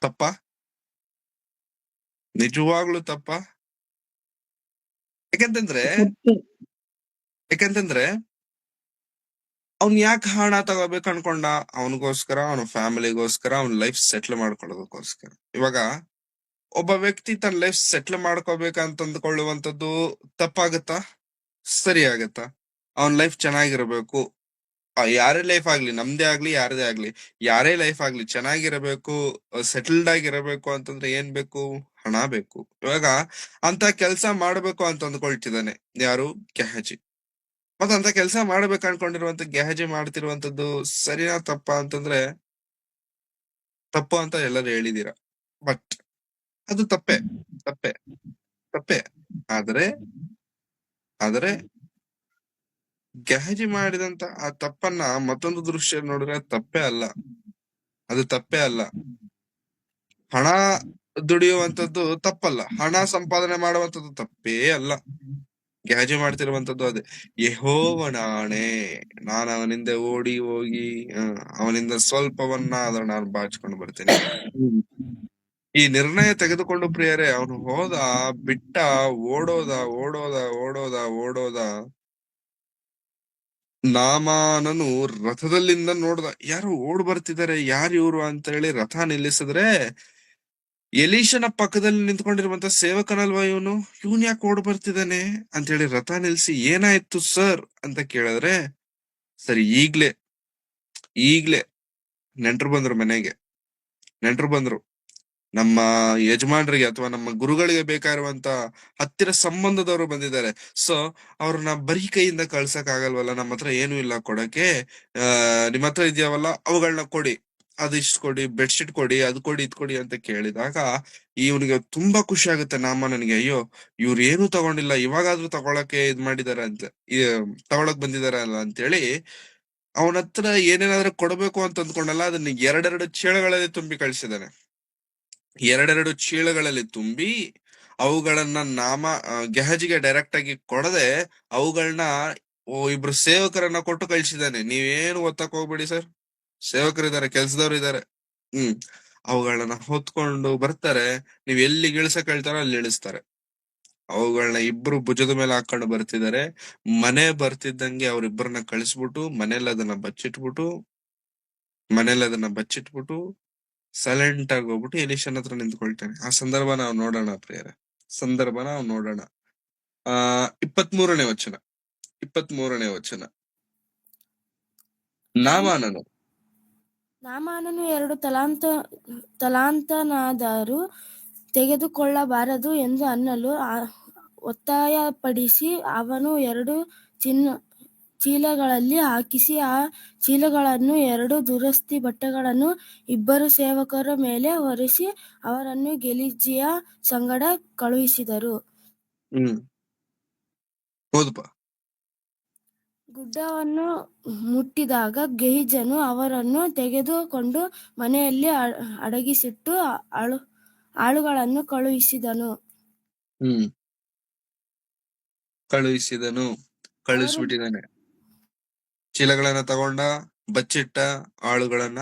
ತಪ್ಪ? ನಿಜವಾಗ್ಲು ತಪ್ಪ? ಯಾಕಂತಂದ್ರೆ ಅವ್ನ್ ಯಾಕೆ ಹಣ ತಗೋಬೇಕು ಅನ್ಕೊಂಡ? ಅವನಿಗೋಸ್ಕರ, ಅವನ ಫ್ಯಾಮಿಲಿಗೋಸ್ಕರ, ಅವನ್ ಲೈಫ್ ಸೆಟ್ಲ್ ಮಾಡ್ಕೊಳ್ಳೋದಕ್ಕೋಸ್ಕರ. ಇವಾಗ ಒಬ್ಬ ವ್ಯಕ್ತಿ ತನ್ನ ಲೈಫ್ ಸೆಟ್ಲ್ ಮಾಡ್ಕೋಬೇಕಂತ ಅಂದ್ಕೊಳ್ಳುವಂತದ್ದು ತಪ್ಪಾಗತ್ತಾ? ಸರಿ ಆಗತ್ತಾ? ಅವನ್ ಲೈಫ್ ಚೆನ್ನಾಗಿರ್ಬೇಕು. ಯಾರೇ ಲೈಫ್ ಆಗ್ಲಿ, ನಮ್ದೇ ಆಗ್ಲಿ ಯಾರದೇ ಆಗ್ಲಿ, ಯಾರೇ ಲೈಫ್ ಆಗ್ಲಿ ಚೆನ್ನಾಗಿರಬೇಕು, ಸೆಟಲ್ಡ್ ಆಗಿರಬೇಕು ಅಂತಂದ್ರೆ ಏನ್ ಬೇಕು? ಹಣ ಬೇಕು. ಇವಾಗ ಅಂತ ಕೆಲ್ಸ ಮಾಡ್ಬೇಕು ಅಂತ ಅಂದ್ಕೊಳ್ತಿದ್ದಾನೆ ಯಾರು? ಗೆಹಜಿ. ಮತ್ತ ಅಂತ ಕೆಲ್ಸ ಮಾಡ್ಬೇಕು ಅನ್ಕೊಂಡಿರುವಂತ ಗೆಹಜಿ ಮಾಡ್ತಿರುವಂತದ್ದು ಸರಿನಾ ತಪ್ಪ ಅಂತಂದ್ರೆ ತಪ್ಪು ಅಂತ ಎಲ್ಲರೂ ಹೇಳಿದೀರ. ಬಟ್ ಅದು ತಪ್ಪೆ, ತಪ್ಪೆ, ತಪ್ಪೆ. ಆದ್ರೆ ಗೆಹಜಿ ಮಾಡಿದಂತ ಆ ತಪ್ಪನ್ನ ಮತ್ತೊಂದು ದೃಶ್ಯ ನೋಡಿದ್ರೆ ತಪ್ಪೇ ಅಲ್ಲ, ಅದು ತಪ್ಪೇ ಅಲ್ಲ. ಹಣ ದುಡಿಯುವಂತದ್ದು ತಪ್ಪಲ್ಲ, ಹಣ ಸಂಪಾದನೆ ಮಾಡುವಂತದ್ದು ತಪ್ಪೇ ಅಲ್ಲ. ಗೆಹಜಿ ಮಾಡ್ತಿರುವಂತದ್ದು ಅದೇ. ಯೆಹೋವನಾಣೆ, ನಾನು ಅವನಿಂದ ಓಡಿ ಹೋಗಿ ಅವನಿಂದ ಸ್ವಲ್ಪವನ್ನಾದ್ರೂ ನಾನು ಬಾಚಿಕೊಂಡು ಬರ್ತೇನೆ. ಈ ನಿರ್ಣಯ ತೆಗೆದುಕೊಂಡು ಪ್ರಿಯರೇ, ಅವನು ಹೋದ, ಬಿಟ್ಟ, ಓಡೋದ ಓಡೋದ ಓಡೋದ ಓಡೋದ. ನಾಮಾನನು ರಥದಲ್ಲಿಂದ ನೋಡ್ದ, ಯಾರು ಓಡ್ ಬರ್ತಿದ್ದಾರೆ, ಯಾರು ಇವ್ರು ಅಂತ ಹೇಳಿ ರಥ ನಿಲ್ಲಿಸಿದ್ರೆ, ಎಲೀಶನ ಪಕ್ಕದಲ್ಲಿ ನಿಂತ್ಕೊಂಡಿರುವಂತ ಸೇವಕನಲ್ವಾ ಇವನು, ಇವನ್ ಯಾಕೆ ಓಡ್ ಬರ್ತಿದ್ದಾನೆ ಅಂತ ಹೇಳಿ ರಥ ನಿಲ್ಸಿ, ಏನಾಯ್ತು ಸರ್ ಅಂತ ಕೇಳಿದ್ರೆ, ಸರಿ ಈಗ್ಲೇ ನೆಂಟ್ರು ಬಂದ್ರು, ಮನೆಗೆ ನೆಂಟ್ರು ಬಂದ್ರು, ನಮ್ಮ ಯಜಮಾನ್ರಿಗೆ ಅಥವಾ ನಮ್ಮ ಗುರುಗಳಿಗೆ ಬೇಕಾಗಿರುವಂತ ಹತ್ತಿರ ಸಂಬಂಧದವರು ಬಂದಿದ್ದಾರೆ. ಸೊ ಅವ್ರನ್ನ ಬರೀ ಕೈಯಿಂದ ಕಳ್ಸಕ್ ಆಗಲ್ವಲ್ಲ, ನಮ್ಮ ಹತ್ರ ಏನು ಇಲ್ಲ ಕೊಡಕ್ಕೆ. ನಿಮ್ಮ ಹತ್ರ ಇದೆಯವಲ್ಲ ಅವುಗಳನ್ನ ಕೊಡಿ, ಅದಿಷ್ಟು ಕೊಡಿ, ಬೆಡ್ಶೀಟ್ ಕೊಡಿ, ಅದ್ ಕೊಡಿ, ಇದ್ ಕೊಡಿ ಅಂತ ಕೇಳಿದಾಗ ಇವನಿಗೆ ತುಂಬಾ ಖುಷಿ ಆಗುತ್ತೆ. ನನಗೆ ಅಯ್ಯೋ, ಇವ್ರು ಏನು ತಗೊಂಡಿಲ್ಲ, ಇವಾಗಾದ್ರೂ ತಗೊಳಕ್ಕೆ ಇದ್ ಮಾಡಿದಾರೆ ಅಂತ, ತಗೊಳಕ್ ಬಂದಿದಾರೆ ಅಲ್ಲ ಅಂತೇಳಿ ಅವನ ಹತ್ರ ಏನೇನಾದ್ರೂ ಕೊಡ್ಬೇಕು ಅಂತ ಅಂದ್ಕೊಂಡಲ್ಲ, ಅದನ್ನ ಎರಡೆರಡು ಚೇಳುಗಳಲ್ಲಿ ತುಂಬಿ ಕಳ್ಸಿದಾನೆ. ಎರಡೆರಡು ಚೀಲಗಳಲ್ಲಿ ತುಂಬಿ ಅವುಗಳನ್ನ ಗೆಹಜಿಗೆ ಡೈರೆಕ್ಟ್ ಆಗಿ ಕೊಡದೆ ಅವುಗಳನ್ನ ಇಬ್ರು ಸೇವಕರನ್ನ ಕೊಟ್ಟು ಕಳ್ಸಿದಾನೆ. ನೀವೇನು ಒತ್ತಕ್ ಹೋಗ್ಬೇಡಿ ಸರ್, ಸೇವಕರಿದ್ದಾರೆ, ಕೆಲ್ಸದವ್ರು ಇದಾರೆ. ಅವುಗಳನ್ನ ಹೊತ್ಕೊಂಡು ಬರ್ತಾರೆ. ನೀವ್ ಎಲ್ಲಿ ಇಳಿಸಕ್ ಹೇಳ್ತಾರೋ ಅಲ್ಲಿ ಇಳಿಸ್ತಾರೆ. ಅವುಗಳನ್ನ ಇಬ್ರು ಭುಜದ ಮೇಲೆ ಹಾಕೊಂಡು ಬರ್ತಿದ್ದಾರೆ. ಮನೆ ಬರ್ತಿದ್ದಂಗೆ ಅವ್ರಿಬ್ಬರನ್ನ ಕಳಿಸ್ಬಿಟ್ಟು ಮನೇಲಿ ಅದನ್ನ ಬಚ್ಚಿಟ್ಬಿಟ್ಟು ಸೈಲೆಂಟ್ ಆಗಿ ಹೋಗ್ಬಿಟ್ಟು ಎಲೀಶನ್ ಹತ್ರ ನಿಂತ್ಕೊಳ್ತಾನೆ. ಆ ಸಂದರ್ಭ ನಾವು ನೋಡೋಣ ಪ್ರಿಯರೇ, ಸಂದರ್ಭ ನಾವು ನೋಡೋಣ. 23ನೇ ವಚನ. ನಾಮಾನನು 2 ತಲಾಂತನಾದರೂ ತೆಗೆದುಕೊಳ್ಳಬಾರದು ಎಂದು ಅನ್ನಲು ಒತ್ತಾಯಪಡಿಸಿ ಅವನು 2 ಚೀಲಗಳಲ್ಲಿ ಹಾಕಿಸಿ ಆ ಚೀಲಗಳನ್ನು 2 ದುರಸ್ತಿ ಬಟ್ಟೆಗಳನ್ನು 2 ಸೇವಕರ ಮೇಲೆ ಹೊರಿಸಿ ಅವರನ್ನು ಗೆಹಜಿಯ ಸಂಗಡ ಕಳುಹಿಸಿದರು. ಗುಡ್ಡವನ್ನು ಮುಟ್ಟಿದಾಗ ಗೆಹಜನು ಅವರನ್ನು ತೆಗೆದುಕೊಂಡು ಮನೆಯಲ್ಲಿ ಅಡಗಿಸಿಟ್ಟು ಆಳುಗಳನ್ನು ಕಳುಹಿಸ್ಬಿಟ್ಟಿದ್ದಾನೆ. ಚೀಲಗಳನ್ನ ತಗೊಂಡ, ಬಚ್ಚಿಟ್ಟ, ಆಳುಗಳನ್ನ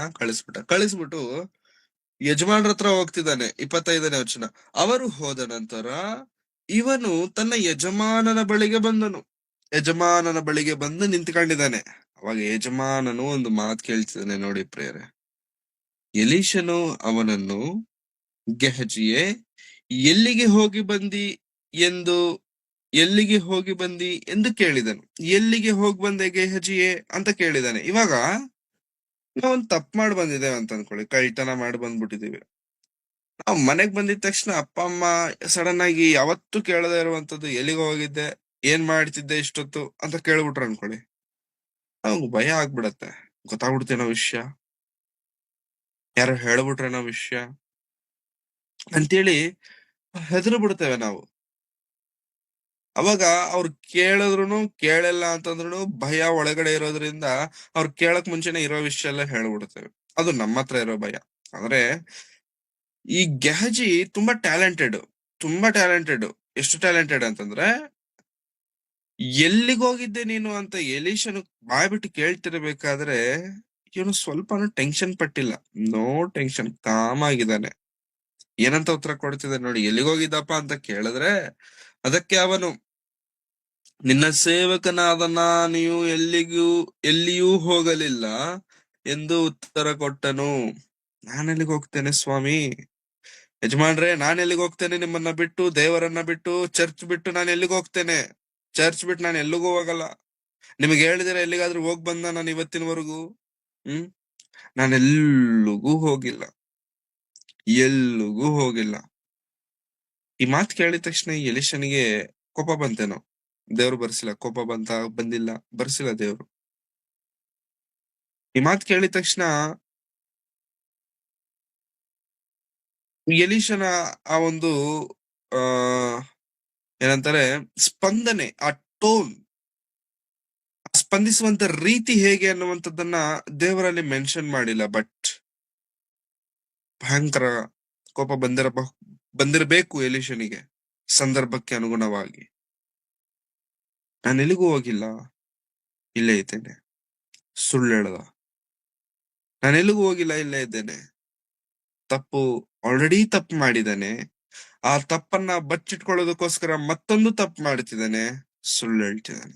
ಕಳಿಸ್ಬಿಟ್ಟು ಯಜಮಾನ್ರ ಹತ್ರ ಹೋಗ್ತಿದ್ದಾನೆ. 25ನೇ ವಚನ. ಅವರು ಹೋದ ನಂತರ ಇವನು ತನ್ನ ಯಜಮಾನನ ಬಳಿಗೆ ಬಂದನು. ಯಜಮಾನನ ಬಳಿಗೆ ಬಂದು ನಿಂತ್ಕೊಂಡಿದ್ದಾನೆ. ಅವಾಗ ಯಜಮಾನನು ಒಂದು ಮಾತು ಕೇಳ್ತಿದ್ದಾನೆ ನೋಡಿ ಪ್ರೇರೆ. ಎಲೀಷನು ಅವನನ್ನು, ಗೆಹಜಿಯೇ, ಎಲ್ಲಿಗೆ ಹೋಗಿ ಬಂದಿ ಎಂದು ಎಲ್ಲಿಗೆ ಹೋಗಿ ಬಂದಿ ಎಂದು ಕೇಳಿದನು. ಎಲ್ಲಿಗೆ ಹೋಗಿ ಬಂದೆ ಗೆಹಜಿಯೇ ಅಂತ ಕೇಳಿದಾನೆ. ಇವಾಗ ನಾವೊಂದ್ ತಪ್ಪು ಮಾಡಿ ಬಂದಿದ್ದೇವೆ ಅಂತ ಅನ್ಕೊಳ್ಳಿ, ಕಳ್ತನ ಮಾಡಿ ಬಂದ್ಬಿಟ್ಟಿದೀವಿ. ನಾವ್ ಮನೆಗ್ ಬಂದಿದ ತಕ್ಷಣ ಅಪ್ಪ ಅಮ್ಮ ಸಡನ್ ಆಗಿ ಯಾವತ್ತೂ ಕೇಳದೇ ಇರುವಂತದ್ದು ಎಲ್ಲಿಗೆ ಹೋಗಿದ್ದೆ, ಏನ್ ಮಾಡ್ತಿದ್ದೆ ಇಷ್ಟೊತ್ತು ಅಂತ ಕೇಳ್ಬಿಟ್ರು ಅನ್ಕೊಳ್ಳಿ, ಅವಾಗ ಭಯ ಆಗ್ಬಿಡತ್ತೆ. ಗೊತ್ತಾಗ್ಬಿಡ್ತೇನೋ ವಿಷಯ, ಯಾರು ಹೇಳ್ಬಿಟ್ರೇನೋ ವಿಷಯ ಅಂತೇಳಿ ಹೆದರ್ ಬಿಡ್ತೇವೆ ನಾವು. ಅವಾಗ ಅವ್ರು ಕೇಳಿದ್ರು ಕೇಳಿಲ್ಲ ಅಂತಂದ್ರು ಭಯ ಒಳಗಡೆ ಇರೋದ್ರಿಂದ ಅವ್ರು ಕೇಳಕ್ ಮುಂಚೆನೆ ಇರೋ ವಿಷಯ ಎಲ್ಲ ಹೇಳ್ಬಿಡ್ತೇವೆ. ಅದು ನಮ್ಮ ಹತ್ರ ಇರೋ ಭಯ. ಅಂದ್ರೆ ಈ ಗೆಹಜಿ ತುಂಬಾ ಟ್ಯಾಲೆಂಟೆಡ್, ತುಂಬಾ ಟ್ಯಾಲೆಂಟೆಡ್. ಎಷ್ಟು ಟ್ಯಾಲೆಂಟೆಡ್ ಅಂತಂದ್ರೆ, ಎಲ್ಲಿಗೋಗಿದ್ದೆ ನೀನು ಅಂತ ಎಲೀಶನು ಬಾಯ್ಬಿಟ್ಟು ಕೇಳ್ತಿರ್ಬೇಕಾದ್ರೆ ಇವನು ಸ್ವಲ್ಪನೂ ಟೆನ್ಷನ್ ಪಟ್ಟಿಲ್ಲ. ನೋ ಟೆನ್ಷನ್, ಕಾಮ್ ಆಗಿದ್ದಾನೆ. ಏನಂತ ಉತ್ತರ ಕೊಡ್ತಿದ್ದಾನೆ ನೋಡಿ. ಎಲ್ಲಿಗೋಗಿದ್ದಪ್ಪ ಅಂತ ಕೇಳಿದ್ರೆ ಅದಕ್ಕೆ ಅವನು, ನಿನ್ನ ಸೇವಕನಾದ ನೀವು ಎಲ್ಲಿಯೂ ಹೋಗಲಿಲ್ಲ ಎಂದು ಉತ್ತರ ಕೊಟ್ಟನು. ನಾನೆಲ್ಲಿಗೆ ಹೋಗ್ತೇನೆ ಸ್ವಾಮಿ, ಯಜಮಾನ್ರೆ, ನಾನ್ ಎಲ್ಲಿಗೆ ಹೋಗ್ತೇನೆ ನಿಮ್ಮನ್ನ ಬಿಟ್ಟು, ದೇವರನ್ನ ಬಿಟ್ಟು, ಚರ್ಚ್ ಬಿಟ್ಟು ನಾನು ಎಲ್ಲಿಗೆ ಹೋಗ್ತೇನೆ? ಚರ್ಚ್ ಬಿಟ್ಟು ನಾನು ಎಲ್ಲಿಗೂ ಹೋಗಲ್ಲ. ನಿಮಗೆ ಹೇಳಿದ್ರೆ ಎಲ್ಲಿಗಾದ್ರೂ ಹೋಗ್ ಬಂದ ನಾನು ಇವತ್ತಿನವರೆಗೂ? ನಾನೆಲ್ಲಿಗೂ ಹೋಗಿಲ್ಲ, ಎಲ್ಲಿಗೂ ಹೋಗಿಲ್ಲ. ಈ ಮಾತು ಕೇಳಿದ ತಕ್ಷಣ ಎಲೀಷನಿಗೆ ಕೋಪ ಬಂತೇನೋ. ದೇವ್ರು ಬರ್ಸಿಲ್ಲ. ಕೋಪ ಬಂದಿಲ್ಲ, ಬರ್ಸಿಲ್ಲ ದೇವ್ರು. ಈ ಮಾತು ಕೇಳಿದ ತಕ್ಷಣ ಎಲೀಷನ ಆ ಒಂದು ಆ ಏನಂತಾರೆ ಸ್ಪಂದನೆ, ಆ ಟೋನ್, ಸ್ಪಂದಿಸುವಂತ ರೀತಿ ಹೇಗೆ ಅನ್ನುವಂಥದ್ದನ್ನ ದೇವರಲ್ಲಿ ಮೆನ್ಷನ್ ಮಾಡಿಲ್ಲ. ಬಟ್ ಭಯಂಕರ ಕೋಪ ಬಂದಿರಬೇಕು ಎಲೀಷನಿಗೆ ಸಂದರ್ಭಕ್ಕೆ ಅನುಗುಣವಾಗಿ. ನಾನು ಎಲ್ಲಿಗೂ ಹೋಗಿಲ್ಲ, ಇಲ್ಲೇ ಇದ್ದೇನೆ. ಸುಳ್ಳು ಹೇಳ್ದ. ನಾನೆಲ್ಲಿಗೂ ಹೋಗಿಲ್ಲ, ಇಲ್ಲೇ ಇದ್ದೇನೆ. ಆಲ್ರೆಡಿ ತಪ್ಪು ಮಾಡಿದಾನೆ. ಆ ತಪ್ಪನ್ನ ಬಚ್ಚಿಟ್ಕೊಳ್ಳೋದಕ್ಕೋಸ್ಕರ ಮತ್ತೊಂದು ತಪ್ಪು ಮಾಡ್ತಿದ್ದಾನೆ, ಸುಳ್ಳು ಹೇಳ್ತಿದ್ದಾನೆ.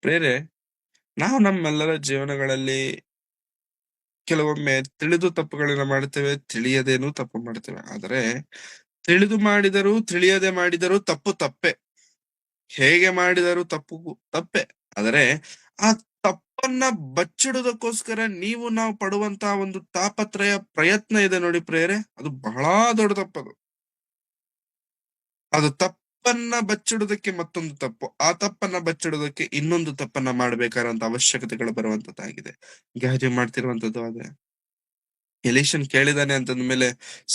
ಪ್ರೇರೆ, ನಾವು ನಮ್ಮೆಲ್ಲರ ಜೀವನಗಳಲ್ಲಿ ಕೆಲವೊಮ್ಮೆ ತಿಳಿದು ತಪ್ಪುಗಳನ್ನ ಮಾಡ್ತೇವೆ, ತಿಳಿಯದೇನೂ ತಪ್ಪು ಮಾಡ್ತೇವೆ. ಆದರೆ ತಿಳಿದು ಮಾಡಿದರೂ ತಿಳಿಯದೆ ಮಾಡಿದರೂ ತಪ್ಪು ತಪ್ಪೆ. ಹೇಗೆ ಮಾಡಿದರೂ ತಪ್ಪು ತಪ್ಪೆ. ಆದರೆ ಆ ತಪ್ಪನ್ನ ಬಚ್ಚಿಡೋದಕ್ಕೋಸ್ಕರ ನಾವು ಪಡುವಂತಹ ಒಂದು ತಾಪತ್ರಯ, ಪ್ರಯತ್ನ ಇದೆ ನೋಡಿ ಪ್ರೇರೆ, ಅದು ಬಹಳ ದೊಡ್ಡ ತಪ್ಪದು. ಅದು ತಪ್ಪನ್ನ ಬಚ್ಚಿಡೋದಕ್ಕೆ ಮತ್ತೊಂದು ತಪ್ಪು, ಆ ತಪ್ಪನ್ನ ಬಚ್ಚಿಡೋದಕ್ಕೆ ಇನ್ನೊಂದು ತಪ್ಪನ್ನ ಮಾಡ್ಬೇಕಾದಂತ ಅವಶ್ಯಕತೆಗಳು ಬರುವಂತದ್ದಾಗಿದೆ. ಗೆಹಜಿ ಮಾಡ್ತಿರುವಂತದ್ದು ಅದೇ. ಎಲೀಷನ್ ಕೇಳಿದಾನೆ ಅಂತಂದ್ಮೇಲೆ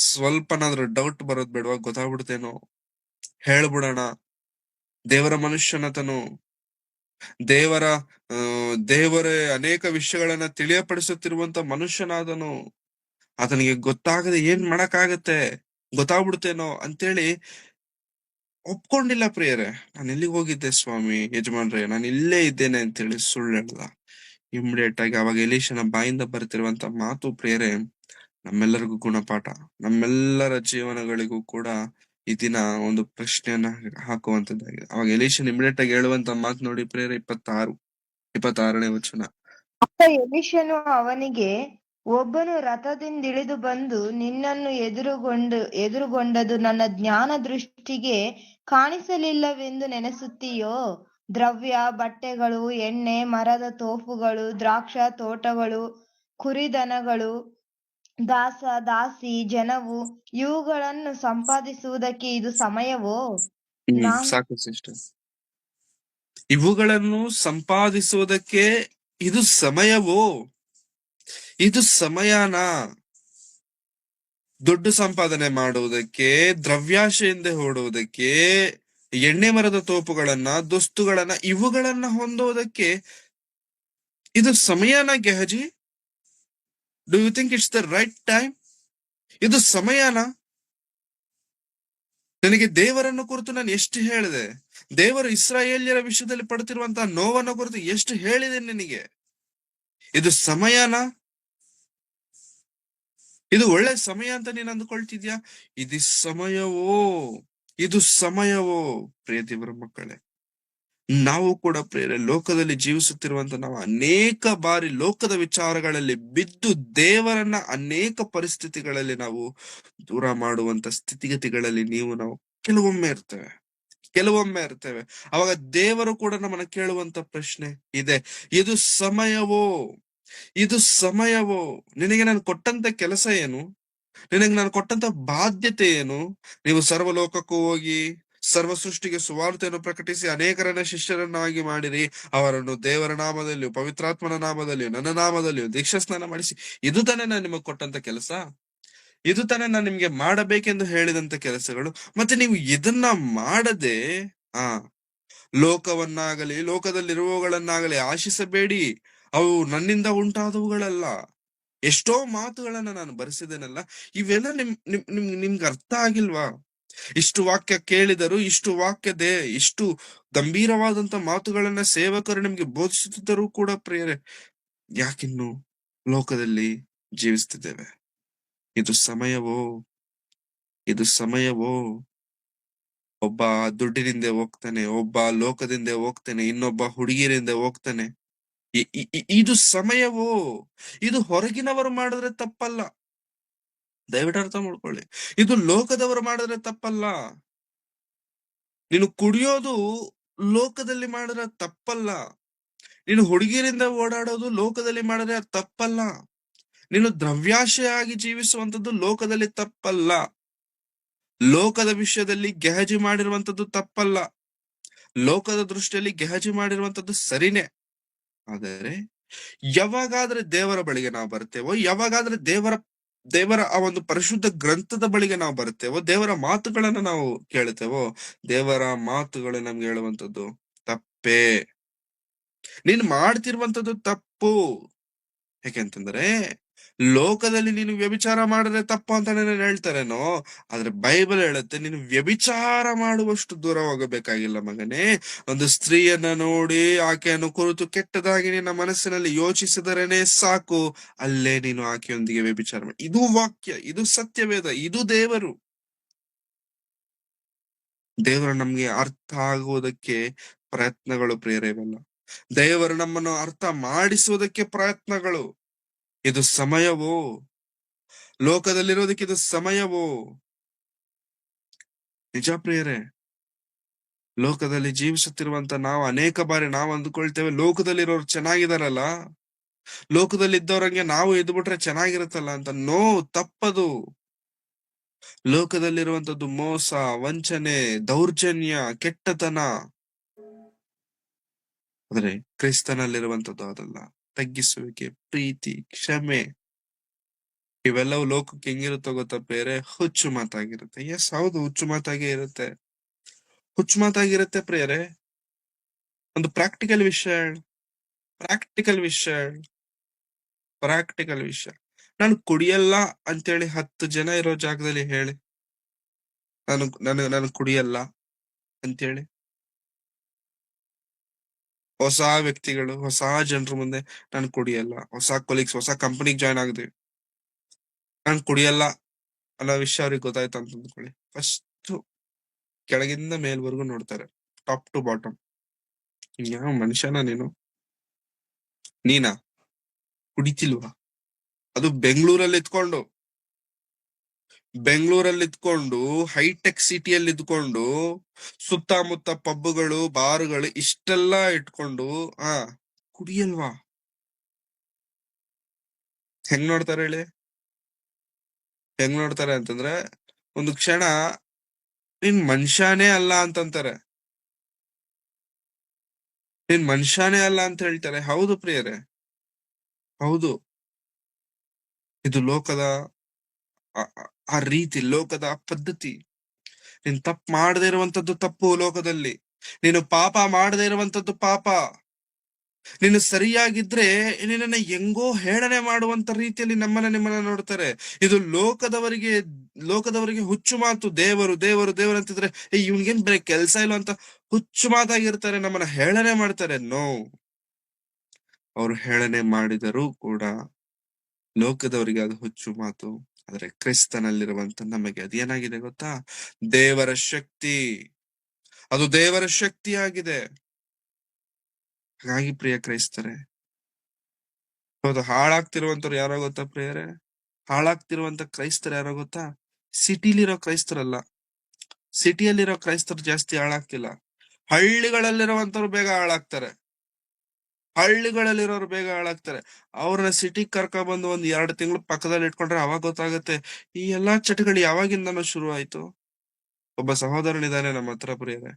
ಸ್ವಲ್ಪನಾದ್ರೂ ಡೌಟ್ ಬರೋದ್ ಬೇಡವಾ? ಗೊತ್ತಾಗ್ಬಿಡ್ತೇನೋ, ಹೇಳ್ಬಿಡೋಣ. ದೇವರ ಮನುಷ್ಯನತನು, ದೇವರೇ ಅನೇಕ ವಿಷಯಗಳನ್ನ ತಿಳಿಯಪಡಿಸುತ್ತಿರುವಂತ ಮನುಷ್ಯನಾದನು. ಆತನಿಗೆ ಗೊತ್ತಾಗದೆ ಏನ್ ಮಾಡಕ್ಕಾಗತ್ತೆ, ಗೊತ್ತಾಗ್ಬಿಡ್ತೇನೋ ಅಂತೇಳಿ ಒಪ್ಕೊಂಡಿಲ್ಲ ಪ್ರಿಯರೇ. ನಾನು ಎಲ್ಲಿಗೆ ಹೋಗಿದ್ದೆ ಸ್ವಾಮಿ, ಯಜಮಾನ್ರೆ, ನಾನು ಇಲ್ಲೇ ಇದ್ದೇನೆ ಅಂತೇಳಿ ಸುಳ್ಳು ಹೇಳ್ದ. ಇಮಿಡಿಯೇಟ್ ಆಗಿ ಅವಾಗ ಎಲೀಷನ ಬಾಯಿಂದ ಬರ್ತಿರುವಂತ ಮಾತು ಪ್ರಿಯರೇ ನಮ್ಮೆಲ್ಲರಿಗೂ ಗುಣಪಾಠ, ನಮ್ಮೆಲ್ಲರ ಜೀವನಗಳಿಗೂ ಕೂಡ ಈ ದಿನ ಒಂದು ಪ್ರಶ್ನೆಯನ್ನ ಹಾಕುವಂತದ್ದಾಗಿದೆ. ಅವಾಗ ಎಲೀಷನ್ ಇಮಿಡಿಯೇಟ್ ಆಗಿ ಹೇಳುವಂತ ಮಾತು ನೋಡಿ ಪ್ರೇರ 26ನೇ ವಚನ. ಆಗ ಎಲೀಷನು ಅವನಿಗೆ, ಒಬ್ಬನು ರಥದಿಂದಿಳಿದು ಬಂದು ನಿನ್ನನ್ನು ಎದುರುಗೊಂಡದು ನನ್ನ ಜ್ಞಾನ ದೃಷ್ಟಿಗೆ ಕಾಣಿಸಲಿಲ್ಲವೆಂದು ನೆನೆಸುತ್ತೀಯೋ? ದ್ರವ್ಯ, ಬಟ್ಟೆಗಳು, ಎಣ್ಣೆ, ಮರದ ತೋಪುಗಳು, ದ್ರಾಕ್ಷ ತೋಟಗಳು, ಕುರಿದನಗಳು, ದಾಸ ದಾಸಿ, ಜನವು, ಇವುಗಳನ್ನು ಸಂಪಾದಿಸುವುದಕ್ಕೆ ಇದು ಸಮಯವೋ? ಸಾಕು ಸಿಸ್ಟರ್. ಇವುಗಳನ್ನು ಸಂಪಾದಿಸುವುದಕ್ಕೆ ಇದು ಸಮಯವೋ? ಇದು ಸಮಯನಾ? ದುಡ್ಡು ಸಂಪಾದನೆ ಮಾಡುವುದಕ್ಕೆ, ದ್ರವ್ಯಾಶೆಯಿಂದ ಓಡುವುದಕ್ಕೆ, ಎಣ್ಣೆ ಮರದ ತೋಪುಗಳನ್ನ, ದೋಸ್ತುಗಳನ್ನ, ಇವುಗಳನ್ನ ಹೊಂದುವುದಕ್ಕೆ ಇದು ಸಮಯನಾ ಗೆಹಜಿ? Do you think it's the right time? ಇದು ಸಮಯನಾ? ನನಗೆ ದೇವರನ್ನು ಕುರಿತು ನಾನು ಎಷ್ಟು ಹೇಳಿದೆ, ದೇವರು ಇಸ್ರಾಯೇಲ್ಯರ ವಿಷಯದಲ್ಲಿ ಪಡ್ತಿರುವಂತಹ ನೋವನ್ನು ಕುರಿತು ಎಷ್ಟು ಹೇಳಿದೆ ನಿನಗೆ. ಇದು ಸಮಯನಾ? ಇದು ಒಳ್ಳೆ ಸಮಯ ಅಂತ ನೀನು ಅಂದುಕೊಳ್ತಿದ್ಯಾ? ಇದು ಸಮಯವೋ? ಇದು ಸಮಯವೋ ಪ್ರಿಯ ದೇವರ ಮಕ್ಕಳೇ. ನಾವು ಕೂಡ ಪ್ರಿಯರೇ ಲೋಕದಲ್ಲಿ ಜೀವಿಸುತ್ತಿರುವಂತ ನಾವು ಅನೇಕ ಬಾರಿ ಲೋಕದ ವಿಚಾರಗಳಲ್ಲಿ ಬಿದ್ದು ದೇವರನ್ನ ಅನೇಕ ಪರಿಸ್ಥಿತಿಗಳಲ್ಲಿ ನಾವು ದೂರ ಮಾಡುವಂತ ಸ್ಥಿತಿಗತಿಗಳಲ್ಲಿ ನಾವು ಕೆಲವೊಮ್ಮೆ ಇರ್ತೇವೆ. ಅವಾಗ ದೇವರು ಕೂಡ ನಮ್ಮನ್ನ ಕೇಳುವಂತ ಪ್ರಶ್ನೆ ಇದೆ, ಇದು ಸಮಯವೋ, ಇದು ಸಮಯವೋ, ನಿನಗೆ ನಾನು ಕೊಟ್ಟಂತ ಕೆಲಸ ಏನು, ನಿನಗೆ ನಾನು ಕೊಟ್ಟಂತ ಬಾಧ್ಯತೆ ಏನು? ನೀವು ಸರ್ವಲೋಕಕ್ಕೂ ಹೋಗಿ ಸರ್ವ ಸೃಷ್ಟಿಗೆ ಸುವಾರ್ತೆಯನ್ನು ಪ್ರಕಟಿಸಿ ಅನೇಕರನ್ನ ಶಿಷ್ಯರನ್ನಾಗಿ ಮಾಡಿರಿ, ಅವರನ್ನು ದೇವರ ನಾಮದಲ್ಲಿಯೂ ಪವಿತ್ರಾತ್ಮನ ನಾಮದಲ್ಲಿಯೂ ನನ್ನ ನಾಮದಲ್ಲಿಯೂ ದೀಕ್ಷಾ ಸ್ನಾನ ಮಾಡಿಸಿ. ಇದು ತಾನೇ ನಾನು ನಿಮಗೆ ಕೊಟ್ಟಂತ ಕೆಲಸ, ಇದು ತಾನೇ ನಾನು ನಿಮ್ಗೆ ಮಾಡಬೇಕೆಂದು ಹೇಳಿದಂತ ಕೆಲಸಗಳು. ಮತ್ತೆ ನೀವು ಇದನ್ನ ಮಾಡದೆ ಲೋಕವನ್ನಾಗಲಿ ಲೋಕದಲ್ಲಿರುವವುಗಳನ್ನಾಗಲಿ ಆಶಿಸಬೇಡಿ, ಅವು ನನ್ನಿಂದ ಉಂಟಾದವುಗಳಲ್ಲ. ಎಷ್ಟೋ ಮಾತುಗಳನ್ನ ನಾನು ಬರೆಸಿದ್ದೇನಲ್ಲ, ಇವೆಲ್ಲ ನಿಮ್ಗೆ ಅರ್ಥ ಆಗಿಲ್ವಾ? ಇಷ್ಟು ವಾಕ್ಯ ಕೇಳಿದರು, ಇಷ್ಟು ಗಂಭೀರವಾದಂತ ಮಾತುಗಳನ್ನ ಸೇವಕರು ನಿಮ್ಗೆ ಬೋಧಿಸುತ್ತಿದ್ದರೂ ಕೂಡ ಪ್ರಿಯರೇ, ಯಾಕಿನ್ನು ಲೋಕದಲ್ಲಿ ಜೀವಿಸ್ತಿದ್ದೇವೆ? ಇದು ಸಮಯವೋ, ಇದು ಸಮಯವೋ? ಒಬ್ಬ ದುಡ್ಡಿನಿಂದ ಹೋಗ್ತಾನೆ, ಒಬ್ಬ ಲೋಕದಿಂದ ಹೋಗ್ತಾನೆ, ಇನ್ನೊಬ್ಬ ಹುಡುಗಿರಿಂದ ಹೋಗ್ತಾನೆ. ಇದು ಸಮಯವೋ? ಇದು ಹೊರಗಿನವರು ಮಾಡಿದ್ರೆ ತಪ್ಪಲ್ಲ, ದಯವಿಟ್ಟು ಅರ್ಥ ಮಾಡ್ಕೊಳ್ಳಿ. ಇದು ಲೋಕದವರು ಮಾಡಿದ್ರೆ ತಪ್ಪಲ್ಲ. ನೀನು ಕುಡಿಯೋದು ಲೋಕದಲ್ಲಿ ಮಾಡಿದ್ರೆ ತಪ್ಪಲ್ಲ. ನೀನು ಹುಡುಗಿಯರಿಂದ ಓಡಾಡೋದು ಲೋಕದಲ್ಲಿ ಮಾಡಿದ್ರೆ ತಪ್ಪಲ್ಲ. ನೀನು ದ್ರವ್ಯಾಶೆಯಾಗಿ ಜೀವಿಸುವಂತದ್ದು ಲೋಕದಲ್ಲಿ ತಪ್ಪಲ್ಲ. ಲೋಕದ ವಿಷಯದಲ್ಲಿ ಗೆಹಜಿ ಮಾಡಿರುವಂತದ್ದು ತಪ್ಪಲ್ಲ. ಲೋಕದ ದೃಷ್ಟಿಯಲ್ಲಿ ಗೆಹಜಿ ಮಾಡಿರುವಂತದ್ದು ಸರಿನೇ. ಆದರೆ ಯಾವಾಗಾದ್ರೆ ದೇವರ ಬಳಿಗೆ ನಾವು ಬರ್ತೇವೋ, ಯಾವಾಗಾದ್ರೆ ದೇವರ ಆ ಒಂದು ಪರಿಶುದ್ಧ ಗ್ರಂಥದ ಬಳಿಗೆ ನಾವು ಬರ್ತೇವೋ, ದೇವರ ಮಾತುಗಳನ್ನ ನಾವು ಕೇಳ್ತೇವೋ, ದೇವರ ಮಾತುಗಳು ನಮ್ಗೆ ಹೇಳುವಂತದ್ದು ತಪ್ಪೇ, ನೀನ್ ಮಾಡ್ತಿರುವಂತದ್ದು ತಪ್ಪು. ಯಾಕೆಂತಂದ್ರೆ ಲೋಕದಲ್ಲಿ ನೀನು ವ್ಯಭಿಚಾರ ಮಾಡಿದ್ರೆ ತಪ್ಪು ಅಂತ ಹೇಳ್ತಾರೇನೋ, ಆದ್ರೆ ಬೈಬಲ್ ಹೇಳುತ್ತೆ ನೀನು ವ್ಯಭಿಚಾರ ಮಾಡುವಷ್ಟು ದೂರ ಹೋಗಬೇಕಾಗಿಲ್ಲ ಮಗನೇ. ಒಂದು ಸ್ತ್ರೀಯನ್ನ ನೋಡಿ ಆಕೆಯನ್ನು ಕುರಿತು ಕೆಟ್ಟದಾಗಿ ನಿನ್ನ ಮನಸ್ಸಿನಲ್ಲಿ ಯೋಚಿಸಿದರೇನೆ ಸಾಕು, ಅಲ್ಲೇ ನೀನು ಆಕೆಯೊಂದಿಗೆ ವ್ಯಭಿಚಾರ ಮಾಡಿ. ಇದು ವಾಕ್ಯ, ಇದು ಸತ್ಯವೇದ, ಇದು ದೇವರು. ನಮ್ಗೆ ಅರ್ಥ ಆಗುವುದಕ್ಕೆ ಪ್ರಯತ್ನಗಳು ಪ್ರೇರೇವಲ್ಲ, ದೇವರು ನಮ್ಮನ್ನು ಅರ್ಥ ಮಾಡಿಸುವುದಕ್ಕೆ ಪ್ರಯತ್ನಗಳು. ಇದು ಸಮಯವೋ? ಲೋಕದಲ್ಲಿರೋದಕ್ಕೆ ಇದು ಸಮಯವೋ? ನಿಜ ಪ್ರಿಯರೇ, ಲೋಕದಲ್ಲಿ ಜೀವಿಸುತ್ತಿರುವಂತ ನಾವು ಅನೇಕ ಬಾರಿ ನಾವು ಅಂದುಕೊಳ್ತೇವೆ ಲೋಕದಲ್ಲಿರೋರು ಚೆನ್ನಾಗಿದಾರಲ್ಲ, ಲೋಕದಲ್ಲಿ ಇದ್ದವ್ರಂಗೆ ನಾವು ಇದ್ಬಿಟ್ರೆ ಚೆನ್ನಾಗಿರುತ್ತಲ್ಲ ಅಂತ. ನೋ, ತಪ್ಪದು. ಲೋಕದಲ್ಲಿರುವಂತದ್ದು ಮೋಸ, ವಂಚನೆ, ದೌರ್ಜನ್ಯ, ಕೆಟ್ಟತನ. ಆದ್ರೆ ಕ್ರಿಸ್ತನಲ್ಲಿರುವಂತದ್ದು ಅದಲ್ಲ. ತಗ್ಗಿಸುವಿಕೆ, ಪ್ರೀತಿ, ಕ್ಷಮೆ, ಇವೆಲ್ಲವೂ ಲೋಕಕ್ಕೆ ಹೆಂಗಿರುತ್ತೋ ಗೊತ್ತಾ ಬೇರೆ? ಹುಚ್ಚು ಮಾತಾಗಿರುತ್ತೆ. ಎಸ್, ಹೌದು, ಹುಚ್ಚು ಮಾತಾಗೇ ಇರುತ್ತೆ, ಹುಚ್ಚು ಮಾತಾಗಿರುತ್ತೆ ಪ್ರಿಯರೇ. ಒಂದು ಪ್ರಾಕ್ಟಿಕಲ್ ವಿಷಯ ನಾನು ಕುಡಿಯಲ್ಲ ಅಂತೇಳಿ 10 ಜನ ಇರೋ ಜಾಗದಲ್ಲಿ ಹೇಳಿ, ನಾನು ಕುಡಿಯಲ್ಲ ಅಂತೇಳಿ. ಹೊಸ ವ್ಯಕ್ತಿಗಳು, ಹೊಸ ಜನರ ಮುಂದೆ ನಾನು ಕುಡಿಯಲ್ಲ, ಹೊಸ ಕೊಲೀಗ್ಸ್, ಹೊಸ ಕಂಪನಿಗೆ ಜಾಯ್ನ್ ಆಗಿದ್ವಿ, ನಾನು ಕುಡಿಯಲ್ಲ ಅನ್ನೋ ವಿಷಯ ಅವ್ರಿಗೆ ಗೊತ್ತಾಯ್ತು ಅಂತ ಅಂದ್ಕೊಳ್ಳಿ. ಫಸ್ಟ್ ಕೆಳಗಿಂದ ಮೇಲ್ವರೆಗೂ ನೋಡ್ತಾರೆ, ಟಾಪ್ ಟು ಬಾಟಮ್. ಯಾವ ಮನುಷ್ಯನ ನೀನಾ ಕುಡಿತಿಲ್ವಾ? ಅದು ಬೆಂಗಳೂರಲ್ಲಿ ಇದ್ಕೊಂಡು ಹೈಟೆಕ್ ಸಿಟಿಯಲ್ಲಿ ಇದ್ಕೊಂಡು ಸುತ್ತಮುತ್ತ ಪಬ್ಗಳು, ಬಾರ್ಗಳು ಇಷ್ಟೆಲ್ಲ ಇಟ್ಕೊಂಡು ಕುಡಿಯಲ್ವಾ? ಹೆಂಗ್ ನೋಡ್ತಾರೆ ಹೇಳಿ? ಹೆಂಗ್ ನೋಡ್ತಾರೆ ಅಂತಂದ್ರೆ ಒಂದು ಕ್ಷಣ ನೀನ್ ಮನುಷ್ಯನೇ ಅಲ್ಲ ಅಂತಂತಾರೆ, ನೀನ್ ಮನುಷ್ಯನೇ ಅಲ್ಲ ಅಂತ ಹೇಳ್ತಾರೆ. ಹೌದು ಪ್ರಿಯರೇ, ಹೌದು. ಇದು ಲೋಕದ ಆ ರೀತಿ, ಲೋಕದ ಪದ್ಧತಿ. ನೀನ್ ತಪ್ಪು ಮಾಡದೇ ಇರುವಂತದ್ದು ತಪ್ಪು ಲೋಕದಲ್ಲಿ, ನೀನು ಪಾಪ ಮಾಡದೇ ಇರುವಂತದ್ದು ಪಾಪ. ನೀನು ಸರಿಯಾಗಿದ್ರೆ ನಿನ್ನ ಹೆಂಗೋ ಹೇಳನೆ ಮಾಡುವಂತ ರೀತಿಯಲ್ಲಿ ನಿಮ್ಮನ್ನ ನೋಡ್ತಾರೆ. ಇದು ಲೋಕದವರಿಗೆ ಹುಚ್ಚು ಮಾತು. ದೇವರು ದೇವರು ದೇವರು ಅಂತಿದ್ರೆ ಇವ್ನಿಗೇನ್ ಬೇರೆ ಕೆಲ್ಸ ಇಲ್ಲ ಅಂತ ಹುಚ್ಚು ಮಾತಾಗಿರ್ತಾರೆ, ನಮ್ಮನ್ನ ಹೇಳನೆ ಮಾಡ್ತಾರೆ. ನೋ, ಅವ್ರು ಹೇಳನೆ ಮಾಡಿದರೂ ಕೂಡ ಲೋಕದವರಿಗೆ ಅದು ಹುಚ್ಚು ಮಾತು, ಆದ್ರೆ ಕ್ರಿಸ್ತನಲ್ಲಿರುವಂತ ನಮಗೆ ಅದೇನಾಗಿದೆ ಗೊತ್ತಾ? ದೇವರ ಶಕ್ತಿ. ಅದು ದೇವರ ಶಕ್ತಿಯಾಗಿದೆ. ಹಾಗಾಗಿ ಪ್ರಿಯ ಕ್ರೈಸ್ತರೇ, ಹೌದು, ಹಾಳಾಗ್ತಿರುವಂತವ್ರು ಯಾರೋ ಗೊತ್ತಾ ಪ್ರಿಯರೇ? ಹಾಳಾಗ್ತಿರುವಂತ ಕ್ರೈಸ್ತರು ಯಾರೋ ಗೊತ್ತಾ? ಸಿಟಿಲಿರೋ ಕ್ರೈಸ್ತರಲ್ಲ. ಸಿಟಿಯಲ್ಲಿರೋ ಕ್ರೈಸ್ತರು ಜಾಸ್ತಿ ಹಾಳಾಗ್ತಿಲ್ಲ. ಹಳ್ಳಿಗಳಲ್ಲಿರುವಂತವ್ರು ಬೇಗ ಹಾಳಾಗ್ತಾರೆ. ಹಳ್ಳಿಗಳಲ್ಲಿರೋರು ಬೇಗ ಹಾಳಾಗ್ತಾರೆ. ಅವ್ರನ್ನ ಸಿಟಿಗೆ ಕರ್ಕ ಬಂದು ಒಂದ್ 2 ತಿಂಗಳು ಪಕ್ಕದಲ್ಲಿ ಇಟ್ಕೊಂಡ್ರೆ ಅವಾಗ ಗೊತ್ತಾಗತ್ತೆ ಈ ಎಲ್ಲಾ ಚಟಗಳು ಯಾವಾಗಿಂದನೋ ಶುರು ಆಯ್ತು. ಒಬ್ಬ ಸಹೋದರನಿದ್ದಾನೆ ನಮ್ಮ ಹತ್ರ ಪ್ರಿಯರೇ.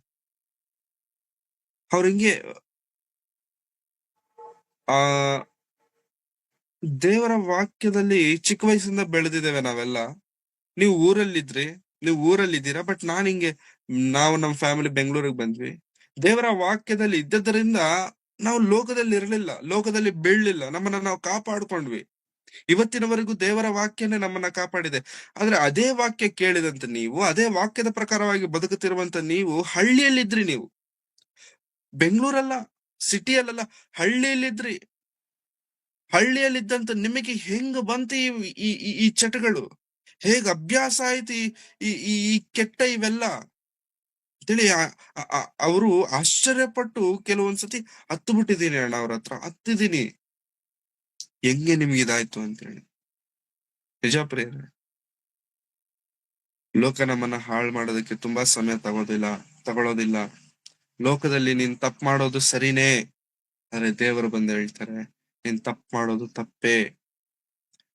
ಅವ್ರ ಹಿಂಗೆ ಆ ದೇವರ ವಾಕ್ಯದಲ್ಲಿ ಚಿಕ್ಕ ವಯಸ್ಸಿಂದ ಬೆಳೆದಿದ್ದೇವೆ ನಾವೆಲ್ಲ. ನೀವು ಊರಲ್ಲಿದ್ದೀರಾ, ಬಟ್ ನಾವು ನಮ್ಮ ಫ್ಯಾಮಿಲಿ ಬೆಂಗಳೂರಿಗೆ ಬಂದ್ವಿ. ದೇವರ ವಾಕ್ಯದಲ್ಲಿ ಇದ್ದದರಿಂದ ನಾವು ಲೋಕದಲ್ಲಿ ಇರಲಿಲ್ಲ, ಲೋಕದಲ್ಲಿ ಬೀಳ್ಲಿಲ್ಲ, ನಮ್ಮನ್ನ ನಾವು ಕಾಪಾಡ್ಕೊಂಡ್ವಿ. ಇವತ್ತಿನವರೆಗೂ ದೇವರ ವಾಕ್ಯನೇ ನಮ್ಮನ್ನ ಕಾಪಾಡಿದೆ. ಆದ್ರೆ ಅದೇ ವಾಕ್ಯ ಕೇಳಿದಂತ ನೀವು, ಅದೇ ವಾಕ್ಯದ ಪ್ರಕಾರವಾಗಿ ಬದುಕುತ್ತಿರುವಂತ ನೀವು ಹಳ್ಳಿಯಲ್ಲಿದ್ರಿ. ನೀವು ಬೆಂಗಳೂರಲ್ಲ, ಸಿಟಿಯಲ್ಲ, ಹಳ್ಳಿಯಲ್ಲಿದ್ರಿ. ಹಳ್ಳಿಯಲ್ಲಿದ್ದಂತ ನಿಮಗೆ ಹೆಂಗ ಬಂತು ಈ ಚಟಗಳು? ಹೇಗ ಅಭ್ಯಾಸ ಆಯ್ತು ಈ ಕೆಟ್ಟ ಇವೆಲ್ಲ ಅಂತೇಳಿ ಅವರು ಆಶ್ಚರ್ಯಪಟ್ಟು ಕೆಲವೊಂದ್ಸತಿ ಹತ್ತು ಬಿಟ್ಟಿದ್ದೀನಿ ಅಣ್ಣ, ಅವ್ರ ಹತ್ರ ಹತ್ತಿದ್ದೀನಿ, ಹೆಂಗೆ ನಿಮ್ಗೆ ಇದಾಯ್ತು ಅಂತೇಳಿ. ನಿಜ ಪ್ರಿಯರೇ, ಲೋಕ ನಮ್ಮನ್ನ ಹಾಳು ಮಾಡೋದಕ್ಕೆ ತುಂಬಾ ಸಮಯ ತಗೊಳ್ಳೋದಿಲ್ಲ. ಲೋಕದಲ್ಲಿ ನೀನ್ ತಪ್ಪು ಮಾಡೋದು ಸರಿನೇ, ಆದ್ರೆ ದೇವರು ಬಂದು ಹೇಳ್ತಾರೆ ನೀನ್ ತಪ್ಪು ಮಾಡೋದು ತಪ್ಪೇ,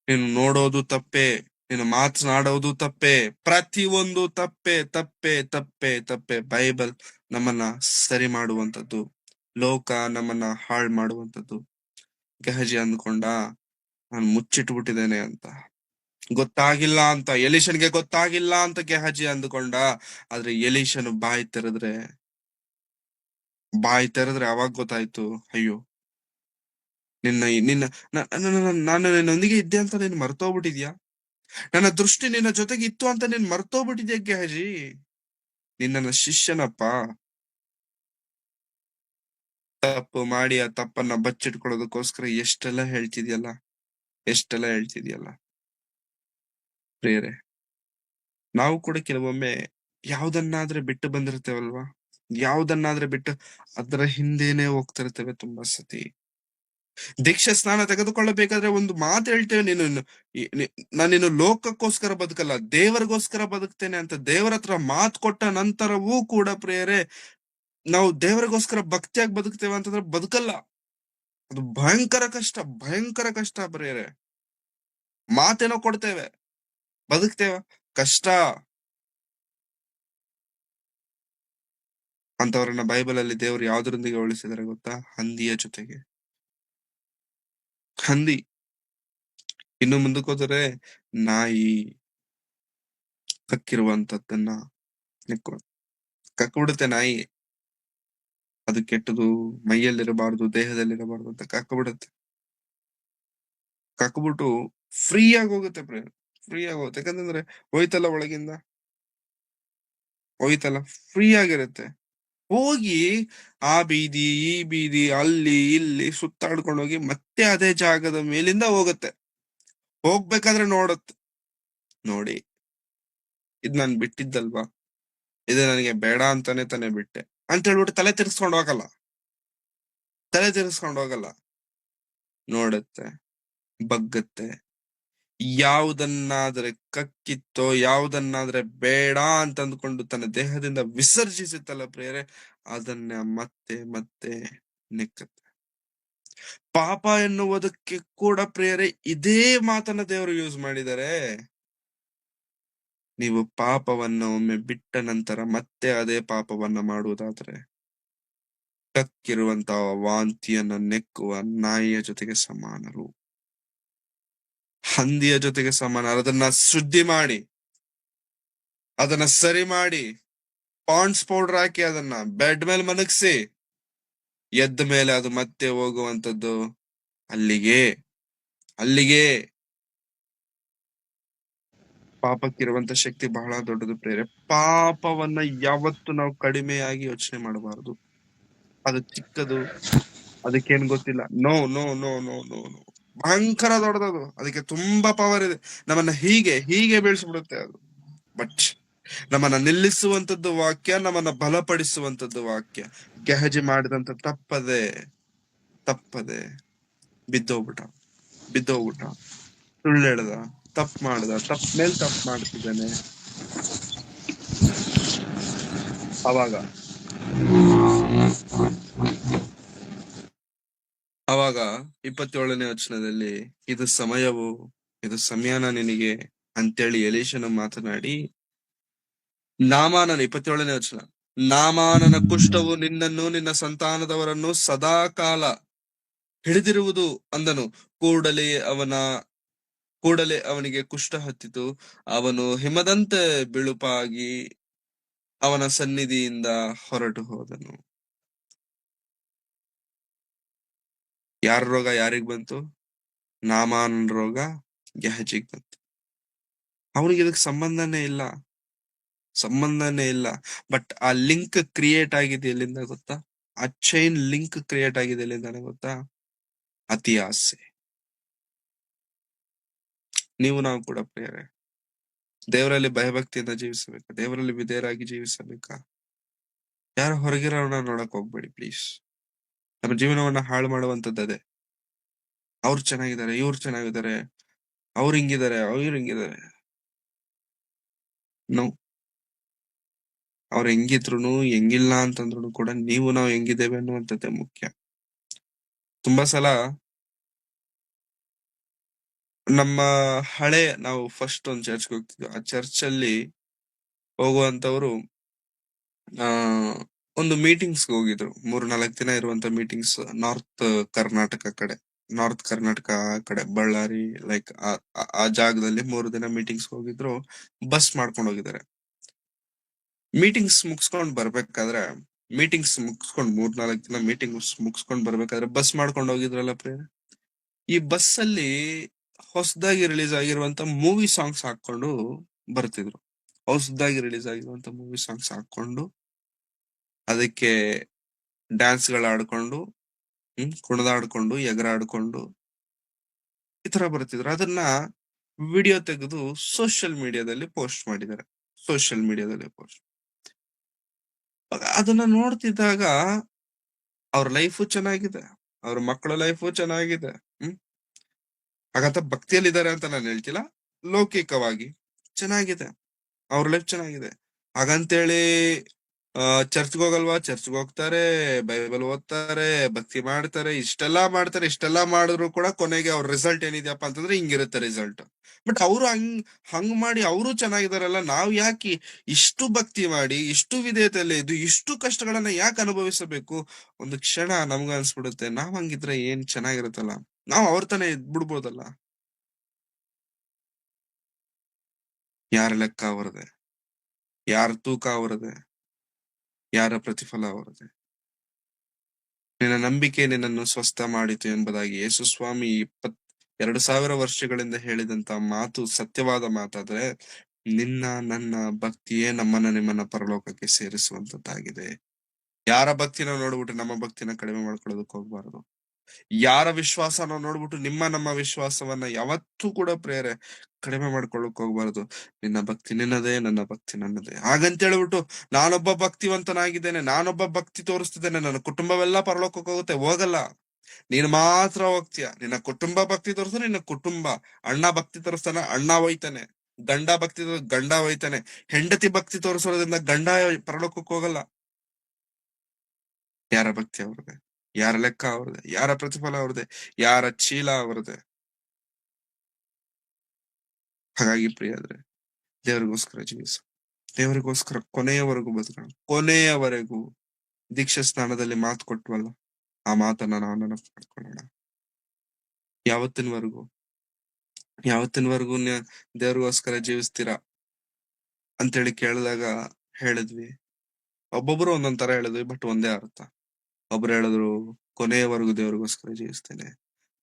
ನೀನು ನೋಡೋದು ತಪ್ಪೇ, ನೀನು ಮಾತನಾಡೋದು ತಪ್ಪೇ, ಪ್ರತಿಯೊಂದು ತಪ್ಪೇ ತಪ್ಪೇ ತಪ್ಪೇ ತಪ್ಪೇ. ಬೈಬಲ್ ನಮ್ಮನ್ನ ಸರಿ ಮಾಡುವಂತದ್ದು, ಲೋಕ ನಮ್ಮನ್ನ ಹಾಳು ಮಾಡುವಂತದ್ದು. ಗೆಹಜಿ ಅಂದ್ಕೊಂಡ ನಾನು ಮುಚ್ಚಿಟ್ಬಿಟ್ಟಿದ್ದೇನೆ ಅಂತ, ಗೊತ್ತಾಗಿಲ್ಲ ಅಂತ, ಎಲೀಷನ್ಗೆ ಗೊತ್ತಾಗಿಲ್ಲ ಅಂತ ಗೆಹಜಿ ಅಂದ್ಕೊಂಡ. ಆದ್ರೆ ಎಲೀಷನು ಬಾಯಿ ತೆರೆದ್ರೆ ಅವಾಗ ಗೊತ್ತಾಯ್ತು, ಅಯ್ಯೋ ನಾನು ನಿನ್ನೊಂದಿಗೆ ಇದ್ದೆ ಅಂತ ನೀನ್ ಮರ್ತೋಗ್ಬಿಟ್ಟಿದ್ಯಾ, ನನ್ನ ದೃಷ್ಟಿ ನಿನ್ನ ಜೊತೆಗೆ ಇತ್ತು ಅಂತ ನೀನ್ ಮರ್ತೋಗ್ಬಿಟ್ಟಿದ್ಯಾ ಗೆಹಜಿ, ನಿನ್ನ ಶಿಷ್ಯನಪ್ಪ. ತಪ್ಪು ಮಾಡಿ ಆ ತಪ್ಪನ್ನ ಬಚ್ಚಿಟ್ಕೊಳ್ಳೋದಕ್ಕೋಸ್ಕರ ಎಷ್ಟೆಲ್ಲ ಹೇಳ್ತಿದ್ಯಲ್ಲ ಪ್ರಿಯರೇ. ನಾವು ಕೂಡ ಕೆಲವೊಮ್ಮೆ ಯಾವ್ದನ್ನಾದ್ರೆ ಬಿಟ್ಟು ಬಂದಿರ್ತೇವಲ್ವಾ, ಯಾವ್ದನ್ನಾದ್ರೆ ಬಿಟ್ಟು ಅದರ ಹಿಂದೆನೆ ಹೋಗ್ತಿರ್ತೇವೆ ತುಂಬಾ ಸತಿ. ದೀಕ್ಷಾ ಸ್ನಾನ ತೆಗೆದುಕೊಳ್ಳಬೇಕಾದ್ರೆ ಒಂದು ಮಾತು ಹೇಳ್ತೇವೆ, ನಾನಿನ್ನು ಲೋಕಕ್ಕೋಸ್ಕರ ಬದುಕಲ್ಲ, ದೇವರಿಗೋಸ್ಕರ ಬದುಕ್ತೇನೆ ಅಂತ ದೇವರ ಹತ್ರ ಮಾತು ಕೊಟ್ಟ ನಂತರವೂ ಕೂಡ ಪ್ರಿಯರೇ, ನಾವು ದೇವರಿಗೋಸ್ಕರ ಭಕ್ತಿಯಾಗಿ ಬದುಕ್ತೇವೆ ಅಂತಂದ್ರೆ ಬದುಕಲ್ಲ. ಅದು ಭಯಂಕರ ಕಷ್ಟ ಪ್ರಿಯರೇ. ಮಾತೇನೋ ಕೊಡ್ತೇವೆ, ಬದುಕ್ತೇವ ಕಷ್ಟ. ಅಂತವ್ರನ್ನ ಬೈಬಲ್ ಅಲ್ಲಿ ದೇವರು ಯಾವ್ದ್ರೊಂದಿಗೆ ಹೋಲಿಸಿದಾರೆ ಗೊತ್ತಾ? ಹಂದಿಯ ಜೊತೆಗೆ. ಹಂದಿ ಇನ್ನು ಮುಂದಕ್ಕೆ ಹೋದರೆ ನಾಯಿ ಕಕ್ಕಿರುವಂತದ್ದನ್ನ ಕಕ್ಬಿಡುತ್ತೆ. ನಾಯಿ ಅದು ಕೆಟ್ಟದು, ಮೈಯಲ್ಲಿರಬಾರ್ದು, ದೇಹದಲ್ಲಿರಬಾರ್ದು ಅಂತ ಕಕ್ಬಿಡುತ್ತೆ. ಕಕ್ಬಿಟ್ಟು ಫ್ರೀ ಆಗಿ ಹೋಗುತ್ತೆ ಯಾಕಂತಂದ್ರೆ ಹೋಯ್ತಲ್ಲ, ಒಳಗಿಂದ ಹೋಯ್ತಲ್ಲ, ಫ್ರೀ ಆಗಿರುತ್ತೆ. ಹೋಗಿ ಆ ಬೀದಿ ಈ ಬೀದಿ ಅಲ್ಲಿ ಇಲ್ಲಿ ಸುತ್ತಾಡ್ಕೊಂಡು ಹೋಗಿ ಮತ್ತೆ ಅದೇ ಜಾಗದ ಮೇಲಿಂದ ಹೋಗುತ್ತೆ. ಹೋಗ್ಬೇಕಾದ್ರೆ ನೋಡಿ ಇದ್ ನಾನ್ ಬಿಟ್ಟಿದ್ದಲ್ವಾ, ಇದು ನನಗೆ ಬೇಡ ಅಂತಾನೆ ತಾನೇ ಬಿಟ್ಟೆ ಅಂತ ಹೇಳ್ಬಿಟ್ಟು ತಲೆ ತಿರ್ಸ್ಕೊಂಡು ಹೋಗಲ್ಲ. ನೋಡುತ್ತೆ, ಬಗ್ಗತ್ತೆ, ಯಾವುದನ್ನಾದ್ರೆ ಕಕ್ಕಿತ್ತೋ, ಯಾವುದನ್ನಾದ್ರೆ ಬೇಡ ಅಂತ ಅಂದ್ಕೊಂಡು ತನ್ನ ದೇಹದಿಂದ ವಿಸರ್ಜಿಸುತ್ತಲ್ಲ ಪ್ರಿಯರೇ, ಅದನ್ನ ಮತ್ತೆ ಮತ್ತೆ ನೆಕ್ಕತ್ತೆ. ಪಾಪ ಎನ್ನುವುದಕ್ಕೆ ಕೂಡ ಪ್ರಿಯರೇ ಇದೇ ಮಾತನ್ನ ದೇವರು ಯೂಸ್ ಮಾಡಿದ್ದಾರೆ. ನೀವು ಪಾಪವನ್ನ ಒಮ್ಮೆ ಬಿಟ್ಟ ನಂತರ ಮತ್ತೆ ಅದೇ ಪಾಪವನ್ನ ಮಾಡುವುದಾದ್ರೆ ಕಕ್ಕಿರುವಂತಹ ವಾಂತಿಯನ್ನ ನೆಕ್ಕುವ ನಾಯಿಯ ಜೊತೆಗೆ ಸಮಾನರು, ಹಂದಿಯ ಜೊತೆಗೆ ಸಮಾನ. ಅದನ್ನ ಶುದ್ಧಿ ಮಾಡಿ, ಅದನ್ನ ಸರಿ ಮಾಡಿ, ಪಾಂಡ್ಸ್ ಪೌಡರ್ ಹಾಕಿ ಅದನ್ನ ಬೆಡ್ ಮೇಲೆ ಮಲಗಿಸಿ ಎದ್ದ ಮೇಲೆ ಅದು ಮತ್ತೆ ಹೋಗುವಂತದ್ದು ಅಲ್ಲಿಗೆ. ಪಾಪಕ್ಕಿರುವಂತ ಶಕ್ತಿ ಬಹಳ ದೊಡ್ಡದು ಪ್ರೇರೆ. ಪಾಪವನ್ನ ಯಾವತ್ತು ನಾವು ಕಡಿಮೆಯಾಗಿ ಯೋಚನೆ ಮಾಡಬಾರದು. ಅದು ಚಿಕ್ಕದು, ಅದಕ್ಕೇನ್ ಗೊತ್ತಿಲ್ಲ. No no no no no no ಭಯಂಕರ ದೊಡ್ಡದದು, ಅದಕ್ಕೆ ತುಂಬಾ ಪವರ್ ಇದೆ. ನಮ್ಮನ್ನ ಹೀಗೆ ಹೀಗೆ ಬೆಳೆಸ್ಬಿಡುತ್ತೆ ಅದು. ಬಟ್ ನಮ್ಮನ್ನ ನಿಲ್ಲಿಸುವಂತದ್ದು ವಾಕ್ಯ, ನಮ್ಮನ್ನ ಬಲಪಡಿಸುವಂತದ್ದು ವಾಕ್ಯ. ಗೆಹಜಿ ಮಾಡಿದಂತ ತಪ್ಪದೆ ಬಿದ್ದೋಗ್ಬಿಟ್ಟ, ಸುಳ್ಳು ಹೇಳ್ದ, ತಪ್ಪು ಮಾಡ್ದ, ತಪ್ಪ ಮೇಲ್ ತಪ್ಪು ಮಾಡ್ತಿದ್ದಾನೆ. ಅವಾಗ 27ನೇ ವಚನದಲ್ಲಿ ಇದು ಸಮಯನ ನಿನಗೆ ಅಂತೇಳಿ ಎಲೀಷನ ಮಾತನಾಡಿ, 27ನೇ ವಚನ, ನಾಮಾನನ ಕುಷ್ಠವು ನಿನ್ನನ್ನು ನಿನ್ನ ಸಂತಾನದವರನ್ನು ಸದಾ ಕಾಲ ಹಿಡಿದಿರುವುದು ಅಂದನು. ಕೂಡಲೇ ಅವನಿಗೆ ಕುಷ್ಠ ಹತ್ತಿತು. ಅವನು ಹಿಮದಂತೆ ಬಿಳುಪಾಗಿ ಅವನ ಸನ್ನಿಧಿಯಿಂದ ಹೊರಟು ಹೋದನು. ಯಾರ ರೋಗ ಯಾರಿಗ್ ಬಂತು? ನಾಮಾನ್ ರೋಗ ಗೆಹಜಿಗ್ ಬಂತು. ಅವನಿಗೆ ಇದಕ್ಕೆ ಸಂಬಂಧನೇ ಇಲ್ಲ. ಬಟ್ ಆ ಲಿಂಕ್ ಕ್ರಿಯೇಟ್ ಆಗಿದೆ ಎಲ್ಲಿಂದ ಗೊತ್ತಾ? ಆ ಚೈನ್ ಲಿಂಕ್ ಕ್ರಿಯೇಟ್ ಆಗಿದೆ ಎಲ್ಲಿಂದ ಗೊತ್ತಾ? ಅತಿ ಆಸೆ. ನಾವು ಕೂಡ ಪ್ರಿಯರೇ, ದೇವರಲ್ಲಿ ಭಯಭಕ್ತಿಯಿಂದ ಜೀವಿಸಬೇಕಾ? ದೇವರಲ್ಲಿ ವಿಧೇಯರಾಗಿ ಜೀವಿಸಬೇಕಾ? ಯಾರ ಹೊರಗಿರೋಣ ನೋಡಕ್ ಹೋಗ್ಬೇಡಿ ಪ್ಲೀಸ್. ನಮ್ಮ ಜೀವನವನ್ನ ಹಾಳು ಮಾಡುವಂತದ್ದು ಅದೇ. ಅವ್ರು ಚೆನ್ನಾಗಿದ್ದಾರೆ, ಇವ್ರು ಚೆನ್ನಾಗಿದ್ದಾರೆ, ಅವ್ರು ಹಿಂಗಿದ್ದಾರೆ, ಅವ್ರು ಹಿಂಗಿದ್ದಾರೆ. ಅವ್ರು ಹೆಂಗಿದ್ರು ಹೆಂಗಿಲ್ಲ ಅಂತಂದ್ರು ಕೂಡ ನಾವು ಹೆಂಗಿದ್ದೇವೆ ಅನ್ನುವಂಥದ್ದೇ ಮುಖ್ಯ. ತುಂಬಾ ಸಲ ನಮ್ಮ ನಾವು ಫಸ್ಟ್ ಒಂದು ಚರ್ಚ್ಗೆ ಹೋಗ್ತಿದ್ವಿ. ಆ ಚರ್ಚ್ ಅಲ್ಲಿ ಹೋಗುವಂತವ್ರು ಒಂದು ಮೀಟಿಂಗ್ಸ್ ಹೋಗಿದ್ರು. 3-4 ದಿನ ಇರುವಂತ ಮೀಟಿಂಗ್ಸ್ ನಾರ್ತ್ ಕರ್ನಾಟಕ ಕಡೆ ಬಳ್ಳಾರಿ ಲೈಕ್ ಆ ಜಾಗದಲ್ಲಿ 3 ದಿನ ಮೀಟಿಂಗ್ಸ್ ಹೋಗಿದ್ರು. ಬಸ್ ಮಾಡ್ಕೊಂಡು ಹೋಗಿದ್ದಾರೆ. ಮೀಟಿಂಗ್ಸ್ ಮುಗಿಸ್ಕೊಂಡ್ ಬರ್ಬೇಕಾದ್ರೆ 3-4 ದಿನ ಮೀಟಿಂಗ್ಸ್ ಮುಗಿಸ್ಕೊಂಡ್ ಬರ್ಬೇಕಾದ್ರೆ ಬಸ್ ಮಾಡ್ಕೊಂಡು ಹೋಗಿದ್ರಲ್ಲ ಪ್ರಿಯ, ಈ ಬಸ್ ಅಲ್ಲಿ ಹೊಸದಾಗಿ ರಿಲೀಸ್ ಆಗಿರುವಂತ ಮೂವಿ ಸಾಂಗ್ಸ್ ಹಾಕೊಂಡು ಬರ್ತಿದ್ರು. ಅದಕ್ಕೆ ಡ್ಯಾನ್ಸ್ ಗಳು ಆಡ್ಕೊಂಡು, ಕುಣಿದಾಡ್ಕೊಂಡು, ಎಗರಾಡ್ಕೊಂಡು ಈ ತರ ಬರ್ತಿದ್ರು. ಅದನ್ನ ವಿಡಿಯೋ ತೆಗೆದು ಸೋಷಿಯಲ್ ಮೀಡಿಯಾದಲ್ಲಿ ಪೋಸ್ಟ್ ಮಾಡಿದ್ದಾರೆ. ಅದನ್ನ ನೋಡ್ತಿದ್ದಾಗ ಅವ್ರ ಲೈಫು ಚೆನ್ನಾಗಿದೆ, ಅವ್ರ ಮಕ್ಕಳ ಲೈಫು ಚೆನ್ನಾಗಿದೆ. ಹಾಗಂತ ಭಕ್ತಿಯಲ್ಲಿದ್ದಾರೆ ಅಂತ ನಾನು ಹೇಳ್ತಿಲ್ಲ, ಲೌಕಿಕವಾಗಿ ಚೆನ್ನಾಗಿದೆ, ಅವ್ರ ಲೈಫ್ ಚೆನ್ನಾಗಿದೆ. ಹಾಗಂತೇಳಿ ಚರ್ಚ್ಗೆ ಹೋಗಲ್ವಾ? ಚರ್ಚ್ಗೆ ಹೋಗ್ತಾರೆ, ಬೈಬಲ್ ಓದ್ತಾರೆ, ಭಕ್ತಿ ಮಾಡ್ತಾರೆ, ಇಷ್ಟೆಲ್ಲಾ ಮಾಡಿದ್ರು ಕೂಡ ಕೊನೆಗೆ ಅವ್ರ ರಿಸಲ್ಟ್ ಏನಿದೆಯಪ್ಪ ಅಂತಂದ್ರೆ ಹಿಂಗಿರುತ್ತೆ ರಿಸಲ್ಟ್. ಬಟ್ ಅವ್ರು ಹಂಗ್ ಮಾಡಿ ಅವರು ಚೆನ್ನಾಗಿದಾರಲ್ಲ, ನಾವ್ ಯಾಕೆ ಇಷ್ಟು ಭಕ್ತಿ ಮಾಡಿ, ಇಷ್ಟು ವಿಧೇಯತೆಯಲ್ಲಿ ಇದ್ದು, ಇಷ್ಟು ಕಷ್ಟಗಳನ್ನ ಯಾಕೆ ಅನುಭವಿಸಬೇಕು? ಒಂದು ಕ್ಷಣ ನಮ್ಗ ಅನ್ಸ್ಬಿಡುತ್ತೆ, ನಾವ್ ಹಂಗಿದ್ರೆ ಏನ್ ಚೆನ್ನಾಗಿರುತ್ತಲ್ಲ, ನಾವ್ ಅವ್ರ ತಾನೇ ಬಿಡ್ಬೋದಲ್ಲ. ಯಾರ ಲೆಕ್ಕ ಅವರದೆ, ಯಾರ ತೂಕ ಅವರದೆ, ಯಾರ ಪ್ರತಿಫಲ ಅವರದೆ. ನಿನ್ನ ನಂಬಿಕೆ ನಿನ್ನನ್ನು ಸ್ವಸ್ಥ ಮಾಡಿತು ಎಂಬುದಾಗಿ ಯೇಸು ಸ್ವಾಮಿ 2000 ವರ್ಷಗಳಿಂದ ಹೇಳಿದಂತ ಮಾತು ಸತ್ಯವಾದ ಮಾತಾದ್ರೆ, ನನ್ನ ಭಕ್ತಿಯೇ ನಿಮ್ಮನ್ನ ಪರಲೋಕಕ್ಕೆ ಸೇರಿಸುವಂತದ್ದಾಗಿದೆ. ಯಾರ ಭಕ್ತಿನ ನೋಡ್ಬಿಟ್ಟು ನಮ್ಮ ಭಕ್ತಿನ ಕಡಿಮೆ ಮಾಡ್ಕೊಳ್ಳೋದಕ್ಕೆ ಹೋಗ್ಬಾರ್ದು. ಯಾರ ವಿಶ್ವಾಸನ ನೋಡ್ಬಿಟ್ಟು ನಮ್ಮ ವಿಶ್ವಾಸವನ್ನ ಯಾವತ್ತೂ ಕೂಡ ಪ್ರೇರೆ ಕಡಿಮೆ ಮಾಡ್ಕೊಳ್ಳಕ್ ಹೋಗ್ಬಾರ್ದು. ನಿನ್ನ ಭಕ್ತಿ ನಿನ್ನದೇ, ನನ್ನ ಭಕ್ತಿ ನನ್ನದೇ. ಹಾಗಂತ ಹೇಳ್ಬಿಟ್ಟು ನಾನೊಬ್ಬ ಭಕ್ತಿವಂತನಾಗಿದ್ದೇನೆ, ನಾನೊಬ್ಬ ಭಕ್ತಿ ತೋರಿಸ್ತಿದ್ದೇನೆ, ನನ್ನ ಕುಟುಂಬವೆಲ್ಲ ಪರಲೋಕಕ್ಕೆ ಹೋಗಲ್ಲ. ನೀನ್ ಮಾತ್ರ ಹೋಗ್ತೀಯ. ನಿನ್ನ ಕುಟುಂಬ ಭಕ್ತಿ ತೋರಿಸ್ತಾನೆ, ನಿನ್ನ ಕುಟುಂಬ. ಅಣ್ಣ ಭಕ್ತಿ ತೋರಿಸ್ತಾನೆ, ಅಣ್ಣ ಹೋಯ್ತಾನೆ. ಗಂಡ ಭಕ್ತಿ ಗಂಡ ಹೋಯ್ತಾನೆ. ಹೆಂಡತಿ ಭಕ್ತಿ ತೋರಿಸೋದ್ರಿಂದ ಗಂಡ ಪರಲೋಕಕ್ಕೆ ಹೋಗಲ್ಲ. ಯಾರ ಭಕ್ತಿ ಅವ್ರದೆ, ಯಾರ ಲೆಕ್ಕ ಅವ್ರದೆ, ಯಾರ ಪ್ರತಿಫಲ ಅವ್ರದೆ, ಯಾರ ಚೀಲ ಅವ್ರದೆ. ಹಾಗಾಗಿ ಪ್ರಿಯಾದ್ರೆ, ದೇವರಿಗೋಸ್ಕರ ಜೀವಿಸು, ದೇವರಿಗೋಸ್ಕರ ಕೊನೆಯವರೆಗೂ ಬದುಕೋಣ. ಕೊನೆಯವರೆಗೂ ದೀಕ್ಷಾ ಸ್ನಾನದಲ್ಲಿ ಮಾತು ಕೊಟ್ವಲ್ಲ, ಆ ಮಾತನ್ನ ನಾವು ನೆನಪು ಮಾಡ್ಕೊಳ್ಳೋಣ. ಯಾವತ್ತಿನವರೆಗೂ ದೇವರಿಗೋಸ್ಕರ ಜೀವಿಸ್ತೀರಾ ಅಂತೇಳಿ ಕೇಳಿದಾಗ ಹೇಳಿದ್ವಿ, ಒಬ್ಬೊಬ್ರು ಒಂದೊಂದ್ ತರ ಹೇಳಿದ್ವಿ, ಬಟ್ ಒಂದೇ ಅರ್ಥ. ಒಬ್ರು ಹೇಳಿದ್ರು ಕೊನೆಯವರೆಗೂ ದೇವರಿಗೋಸ್ಕರ ಜೀವಿಸ್ತೇನೆ,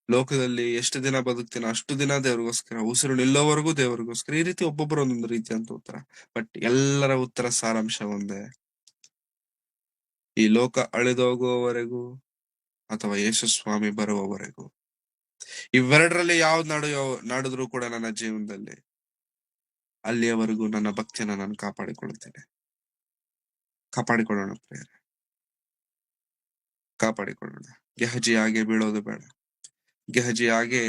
ಲೋಕದಲ್ಲಿ ಎಷ್ಟು ದಿನ ಬದುಕ್ತೀನೋ ಅಷ್ಟು ದಿನ ದೇವರಿಗೋಸ್ಕರ, ಉಸಿರು ನಿಲ್ಲೋವರೆಗೂ ದೇವರಿಗೋಸ್ಕರ. ಈ ರೀತಿ ಒಬ್ಬೊಬ್ಬರು ಒಂದೊಂದು ರೀತಿ ಅಂತ ಉತ್ತರ. ಬಟ್ ಎಲ್ಲರ ಉತ್ತರ ಸಾರಾಂಶ ಒಂದೇ, ಈ ಲೋಕ ಅಳಿದೋಗುವವರೆಗೂ ಅಥವಾ ಯೇಸು ಸ್ವಾಮಿ ಬರುವವರೆಗೂ ಇವೆರಡರಲ್ಲಿ ಯಾವ್ದು ನಡೆದ್ರು ಕೂಡ ನನ್ನ ಜೀವನದಲ್ಲಿ ಅಲ್ಲಿಯವರೆಗೂ ನನ್ನ ಭಕ್ತಿಯನ್ನ ನಾನು ಕಾಪಾಡಿಕೊಳ್ಳುತ್ತೇನೆ. ಕಾಪಾಡಿಕೊಳ್ಳೋಣ ಪ್ರಿಯರೇ, ಕಾಪಾಡಿಕೊಳ್ಳೋಣ. ಗೆಹಜಿ ಹಾಗೆ ಬೀಳೋದು ಬೇಡ, ಗೆಹಜಿ ಹಾಗೆ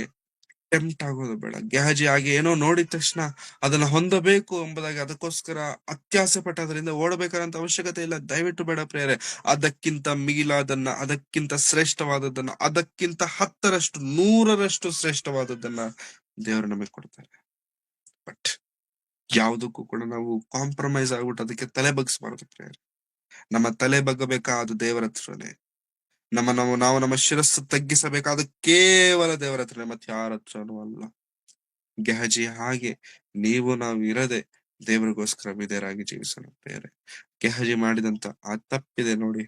ಟೆಂಪ್ಟ್ ಆಗೋದು ಬೇಡ, ಗೆಹಜಿ ಹಾಗೆ ಏನೋ ನೋಡಿದ ತಕ್ಷಣ ಅದನ್ನ ಹೊಂದಬೇಕು ಎಂಬುದಾಗಿ ಅದಕ್ಕೋಸ್ಕರ ಅತ್ಯಾಸೆ ಪಟ್ಟದ್ರಿಂದ ಓಡಬೇಕಾದಂತ ಅವಶ್ಯಕತೆ ಇಲ್ಲ. ದಯವಿಟ್ಟು ಬೇಡ ಪ್ರಿಯರೇ. ಅದಕ್ಕಿಂತ ಮಿಗಿಲಾದನ್ನ, ಅದಕ್ಕಿಂತ ಶ್ರೇಷ್ಠವಾದದ್ದನ್ನ, ಅದಕ್ಕಿಂತ 10ರಷ್ಟು 100ರಷ್ಟು ಶ್ರೇಷ್ಠವಾದದ್ದನ್ನ ದೇವರು ನಮಗೆ ಕೊಡ್ತಾರೆ. ಬಟ್ ಯಾವುದಕ್ಕೂ ಕೂಡ ನಾವು ಕಾಂಪ್ರಮೈಸ್ ಆಗ್ಬಿಟ್ಟು ಅದಕ್ಕೆ ತಲೆ ಬಗ್ಸ್ಬಾರ್ದು ಪ್ರಿಯರೇ. ನಮ್ಮ ತಲೆ ಬಗ್ಗಬೇಕಾದ ದೇವರ ಹತ್ರನೇ. ನಾವು ನಮ್ಮ ಶಿರಸ್ಸು ತಗ್ಗಿಸಬೇಕಾದ ಕೇವಲ ದೇವರ ಹತ್ರನೇ, ಮತ್ತೆ ಯಾರ ಹತ್ರನೂ ಅಲ್ಲ. ಗೆಹಜಿ ಹಾಗೆ ನಾವು ಇರದೆ ದೇವರಿಗೋಸ್ಕರ ವಿಧೇಯರಾಗಿ ಜೀವಿಸೋಣ ಪ್ರಿಯರೇ. ಗೆಹಜಿ ಮಾಡಿದಂತ ಆ ತಪ್ಪಿದೆ ನೋಡಿ,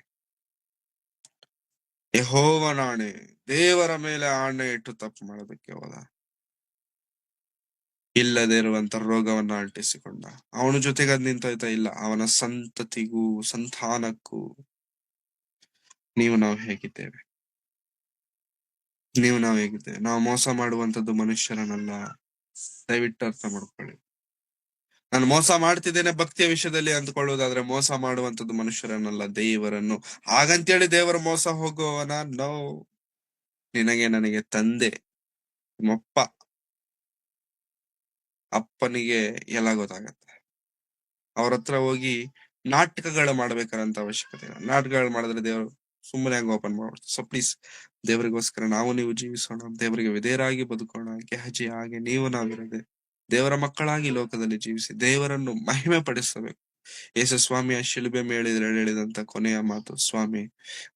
ಯೆಹೋವನ ಆಣೆ, ದೇವರ ಮೇಲೆ ಆಣೆ ಇಟ್ಟು ತಪ್ಪು ಮಾಡೋದಕ್ಕೆ ಹೋದ. ಇಲ್ಲದೆ ಇರುವಂತ ರೋಗವನ್ನ ಅಂಟಿಸಿಕೊಂಡ. ಅವನ ಜೊತೆಗೆ ಅದ್ ನಿಂತೋಯ್ತಾ ಇಲ್ಲ, ಅವನ ಸಂತತಿಗೂ ಸಂತಾನಕ್ಕೂ. ನಾವು ಹೇಗಿದ್ದೇವೆ? ನಾವು ಹೇಗಿದ್ದೇವೆ? ನಾವು ಮೋಸ ಮಾಡುವಂತದ್ದು ಮನುಷ್ಯರನ್ನಲ್ಲ. ದಯವಿಟ್ಟು ಅರ್ಥ ಮಾಡ್ಕೊಳ್ಳಿ. ನಾನು ಮೋಸ ಮಾಡ್ತಿದ್ದೇನೆ ಭಕ್ತಿಯ ವಿಷಯದಲ್ಲಿ ಅಂದ್ಕೊಳ್ಳೋದಾದ್ರೆ ಮೋಸ ಮಾಡುವಂತದ್ದು ಮನುಷ್ಯರನ್ನಲ್ಲ, ದೇವರನ್ನು. ಹಾಗಂತೇಳಿ ದೇವರ ಮೋಸ ಹೋಗುವವನ? ನೋ. ನನಗೆ ತಂದೆ, ನಿಮ್ಮಪ್ಪ, ಅಪ್ಪನಿಗೆ ಎಲ್ಲ ಗೊತ್ತಾಗತ್ತೆ. ಅವ್ರ ಹತ್ರ ಹೋಗಿ ನಾಟಕಗಳು ಮಾಡ್ಬೇಕಾದಂತ ಅವಶ್ಯಕತೆ ಇಲ್ಲ. ನಾಟಕಗಳು ಮಾಡಿದ್ರೆ ದೇವರು ಸುಮ್ಮನೆ ಹಂಗ ಓಪನ್ ಮಾಡ್ಬಿಡ್ತಾರೆ. ಸೊ ಪ್ಲೀಸ್, ದೇವರಿಗೋಸ್ಕರ ನೀವು ಜೀವಿಸೋಣ, ದೇವರಿಗೆ ವಿಧೇಯರಾಗಿ ಬದುಕೋಣ. ಗೆಹಜಿ ಹಾಗೆ ನಾವಿರದೆ ದೇವರ ಮಕ್ಕಳಾಗಿ ಲೋಕದಲ್ಲಿ ಜೀವಿಸಿ ದೇವರನ್ನು ಮಹಿಮೆ ಪಡಿಸಬೇಕು. ಯೇಸು ಸ್ವಾಮಿಯ ಶಿಲುಬೆ ಮೇಲೆ ಹೇಳಿದಂತ ಕೊನೆಯ ಮಾತು, ಸ್ವಾಮಿ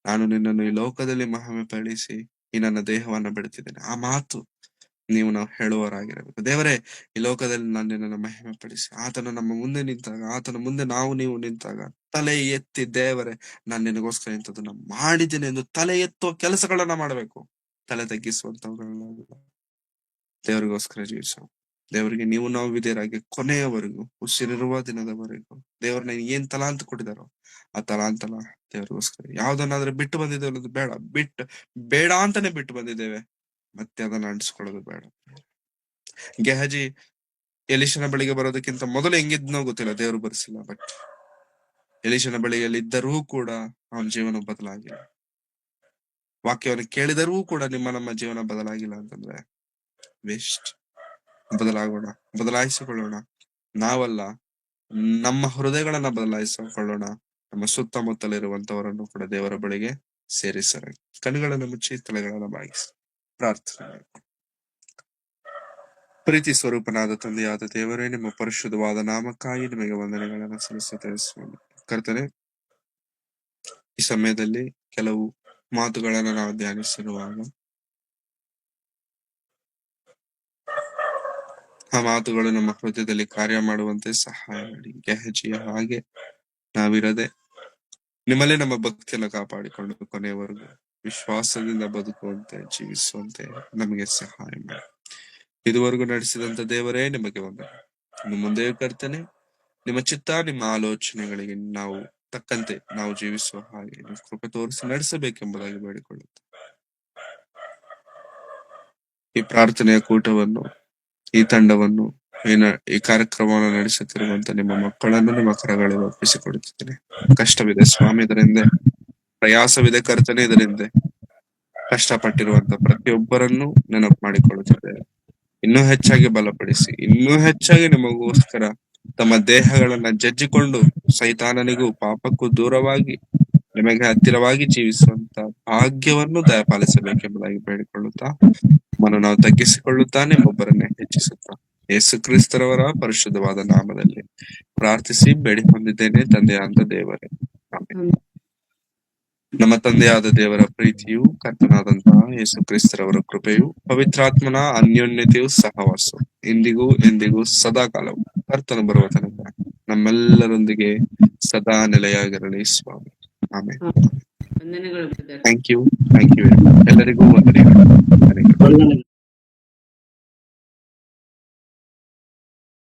ನಾನು ನಿನ್ನನ್ನು ಈ ಲೋಕದಲ್ಲಿ ಮಹಿಮೆ ಪಡಿಸಿ ಈ ನನ್ನ ದೇಹವನ್ನ ಬಿಡ್ತಿದ್ದೇನೆ. ಆ ಮಾತು ನಾವು ಹೇಳುವವರಾಗಿರಬೇಕು. ದೇವರೇ, ಈ ಲೋಕದಲ್ಲಿ ನಾನು ನಿನ್ನನ್ನು ಮಹಿಮೆ ಪಡಿಸಿ. ಆತನು ನಮ್ಮ ಮುಂದೆ ನಿಂತಾಗ, ಆತನ ಮುಂದೆ ನೀವು ನಿಂತಾಗ ತಲೆ ಎತ್ತಿ, ದೇವರೇ ನಾನು ನಿನಗೋಸ್ಕರ ಇಂಥದನ್ನ ಮಾಡಿದ್ದೇನೆ ಎಂದು ತಲೆ ಎತ್ತುವ ಕೆಲಸಗಳನ್ನ ಮಾಡಬೇಕು. ತಲೆ ತಗ್ಗಿಸುವಂತವುಗಳನ್ನ. ದೇವರಿಗೋಸ್ಕರ ಜೀವಿಸೋ. ದೇವರಿಗೆ ನಾವು ವಿಧೇಯರಾಗಿ ಕೊನೆಯವರೆಗೂ, ಉಸಿರಿರುವ ದಿನದವರೆಗೂ ದೇವ್ರನ್ನ ಏನ್ ತಲಾಂತ ಕೊಟ್ಟಿದಾರೋ ಆ ತಲಾಂತನ ದೇವರಿಗೋಸ್ಕರ. ಯಾವ್ದನ್ನಾದ್ರೂ ಬಿಟ್ಟು ಬಂದಿದ್ದೇವೆ, ಬೇಡ ಅಂತಾನೆ ಬಿಟ್ಟು ಬಂದಿದ್ದೇವೆ, ಮತ್ತೆ ಅದನ್ನ ಅಂಟಿಸ್ಕೊಳ್ಳೋದು ಬೇಡ. ಗೆಹಜಿ ಎಲಿಶನ ಬಳಿಗೆ ಬರೋದಕ್ಕಿಂತ ಮೊದಲು ಹೆಂಗಿದ್ನೋ ಗೊತ್ತಿಲ್ಲ, ದೇವರು ಬರೆಸಿಲ್ಲ. ಬಟ್ ಎಲಿಶನ ಬಳಿಯಲ್ಲಿ ಇದ್ದರೂ ಕೂಡ ಅವನ ಜೀವನ ಬದಲಾಗಿಲ್ಲ. ವಾಕ್ಯವನ್ನು ಕೇಳಿದರೂ ಕೂಡ ನಮ್ಮ ಜೀವನ ಬದಲಾಗಿಲ್ಲ ಅಂತಂದ್ರೆ ವೇಸ್ಟ್. ಬದಲಾಗೋಣ, ಬದಲಾಯಿಸಿಕೊಳ್ಳೋಣ. ನಾವಲ್ಲ, ನಮ್ಮ ಹೃದಯಗಳನ್ನ ಬದಲಾಯಿಸಿಕೊಳ್ಳೋಣ. ನಮ್ಮ ಸುತ್ತಮುತ್ತಲಿರುವಂತವರನ್ನು ಕೂಡ ದೇವರ ಬಳಿಗೆ ಸೇರಿಸೋಣ. ಕಣ್ಣುಗಳನ್ನು ಮುಚ್ಚಿ ತಲೆಗಳನ್ನ ಬಾಗಿಸಿ ಪ್ರಾರ್ಥನೆ. ಪ್ರೀತಿ ಸ್ವರೂಪನಾದ ತಂದೆಯಾದ ದೇವರೇ, ನಿಮ್ಮ ಪರಿಶುದ್ಧವಾದ ನಾಮಕ್ಕಾಗಿ ನಿಮಗೆ ವಂದನೆಗಳನ್ನು ಸಲ್ಲಿಸುತ್ತೇವೆ ಸ್ವಾಮಿ. ಕರ್ತನೆ, ಈ ಸಮಯದಲ್ಲಿ ಕೆಲವು ಮಾತುಗಳನ್ನು ನಾವು ಧ್ಯಾನಿಸಿರುವಾಗ ಆ ಮಾತುಗಳು ನಮ್ಮ ಹೃದಯದಲ್ಲಿ ಕಾರ್ಯ ಮಾಡುವಂತೆ ಸಹಾಯ ಮಾಡಿ. ಗೆಹಜಿಯ ಹಾಗೆ ನಾವಿರದೆ ನಿಮ್ಮಲ್ಲೇ ನಮ್ಮ ಭಕ್ತಿಯನ್ನು ಕಾಪಾಡಿಕೊಂಡು ಕೊನೆಯವರೆಗೂ ವಿಶ್ವಾಸದಿಂದ ಬದುಕುವಂತೆ, ಜೀವಿಸುವಂತೆ ನಮಗೆ ಸಹಾಯ ಮಾಡಿ. ಇದುವರೆಗೂ ನಡೆಸಿದಂತ ದೇವರೇ ನಿಮಗೆ ವಂದನೆ. ಇನ್ನು ಮುಂದೆ ಕರ್ತನೆ, ನಿಮ್ಮ ಚಿತ್ತ, ನಿಮ್ಮ ಆಲೋಚನೆಗಳಿಗೆ ನಾವು ತಕ್ಕಂತೆ ನಾವು ಜೀವಿಸುವ ಹಾಗೆ ಕೃಪೆ ತೋರಿಸಿ ನಡೆಸಬೇಕೆಂಬುದಾಗಿ ಬೇಡಿಕೊಳ್ಳುತ್ತೆ. ಈ ಪ್ರಾರ್ಥನೆಯ ಕೂಟವನ್ನು, ಈ ತಂಡವನ್ನು, ಈ ಕಾರ್ಯಕ್ರಮವನ್ನು ನಡೆಸುತ್ತಿರುವಂತ ನಿಮ್ಮ ಮಕ್ಕಳನ್ನು ನಿಮ್ಮ ಕರಗಳಿಗೆ ಒಪ್ಪಿಸಿಕೊಡುತ್ತಿದ್ದೇನೆ. ಕಷ್ಟವಿದೆ ಸ್ವಾಮಿ, ಇದರಿಂದ ಪ್ರಯಾಸವಿದೆ ಕರ್ತನೆ, ಇದರಿಂದ ಕಷ್ಟಪಟ್ಟಿರುವಂತ ಪ್ರತಿಯೊಬ್ಬರನ್ನು ನೆನಪು ಮಾಡಿಕೊಳ್ಳುತ್ತಿದ್ದೇವೆ. ಇನ್ನೂ ಹೆಚ್ಚಾಗಿ ಬಲಪಡಿಸಿ, ಇನ್ನೂ ಹೆಚ್ಚಾಗಿ ನಿಮಗೋಸ್ಕರ ತಮ್ಮ ದೇಹಗಳನ್ನ ಜಜ್ಜಿಕೊಂಡು ಸೈತಾನನಿಗೂ ಪಾಪಕ್ಕೂ ದೂರವಾಗಿ ನಿಮಗೆ ಹತ್ತಿರವಾಗಿ ಜೀವಿಸುವಂತ ಭಾಗ್ಯವನ್ನು ದಯಪಾಲಿಸಬೇಕೆಂಬುದಾಗಿ ಬೇಡಿಕೊಳ್ಳುತ್ತಾ ನಾವು ತಗ್ಗಿಸಿಕೊಳ್ಳುತ್ತಾ ನಿಮ್ಮೊಬ್ಬರನ್ನೇ ಹೆಚ್ಚಿಸುತ್ತಾ ಯೇಸು ಕ್ರಿಸ್ತರವರ ಪರಿಶುದ್ಧವಾದ ನಾಮದಲ್ಲಿ ಪ್ರಾರ್ಥಿಸಿ ಬೇಡಿ ಹೊಂದಿದ್ದೇನೆ ತಂದೆಯಾದ ದೇವರೇ, ಆಮೆನ್. ನಮ್ಮ ತಂದೆಯಾದ ದೇವರ ಪ್ರೀತಿಯು, ಕರ್ತನಾದಂತಹ ಯೇಸು ಕ್ರಿಸ್ತರವರ ಕೃಪೆಯು, ಪವಿತ್ರಾತ್ಮನ ಅನ್ಯೋನ್ಯತೆಯು ಸಹವಾಸ ಇಂದಿಗೂ ಎಂದಿಗೂ ಸದಾ ಕಾಲವು ಕರ್ತನು ಬರುವ ತನಕ ನಮ್ಮೆಲ್ಲರೊಂದಿಗೆ ಸದಾ ನೆಲೆಯಾಗಿರಲಿ ಸ್ವಾಮಿ. ಆಮೇಲೆ ಥ್ಯಾಂಕ್ ಯು ಎಲ್ಲರಿಗೂ ವಂದನೆಗಳು.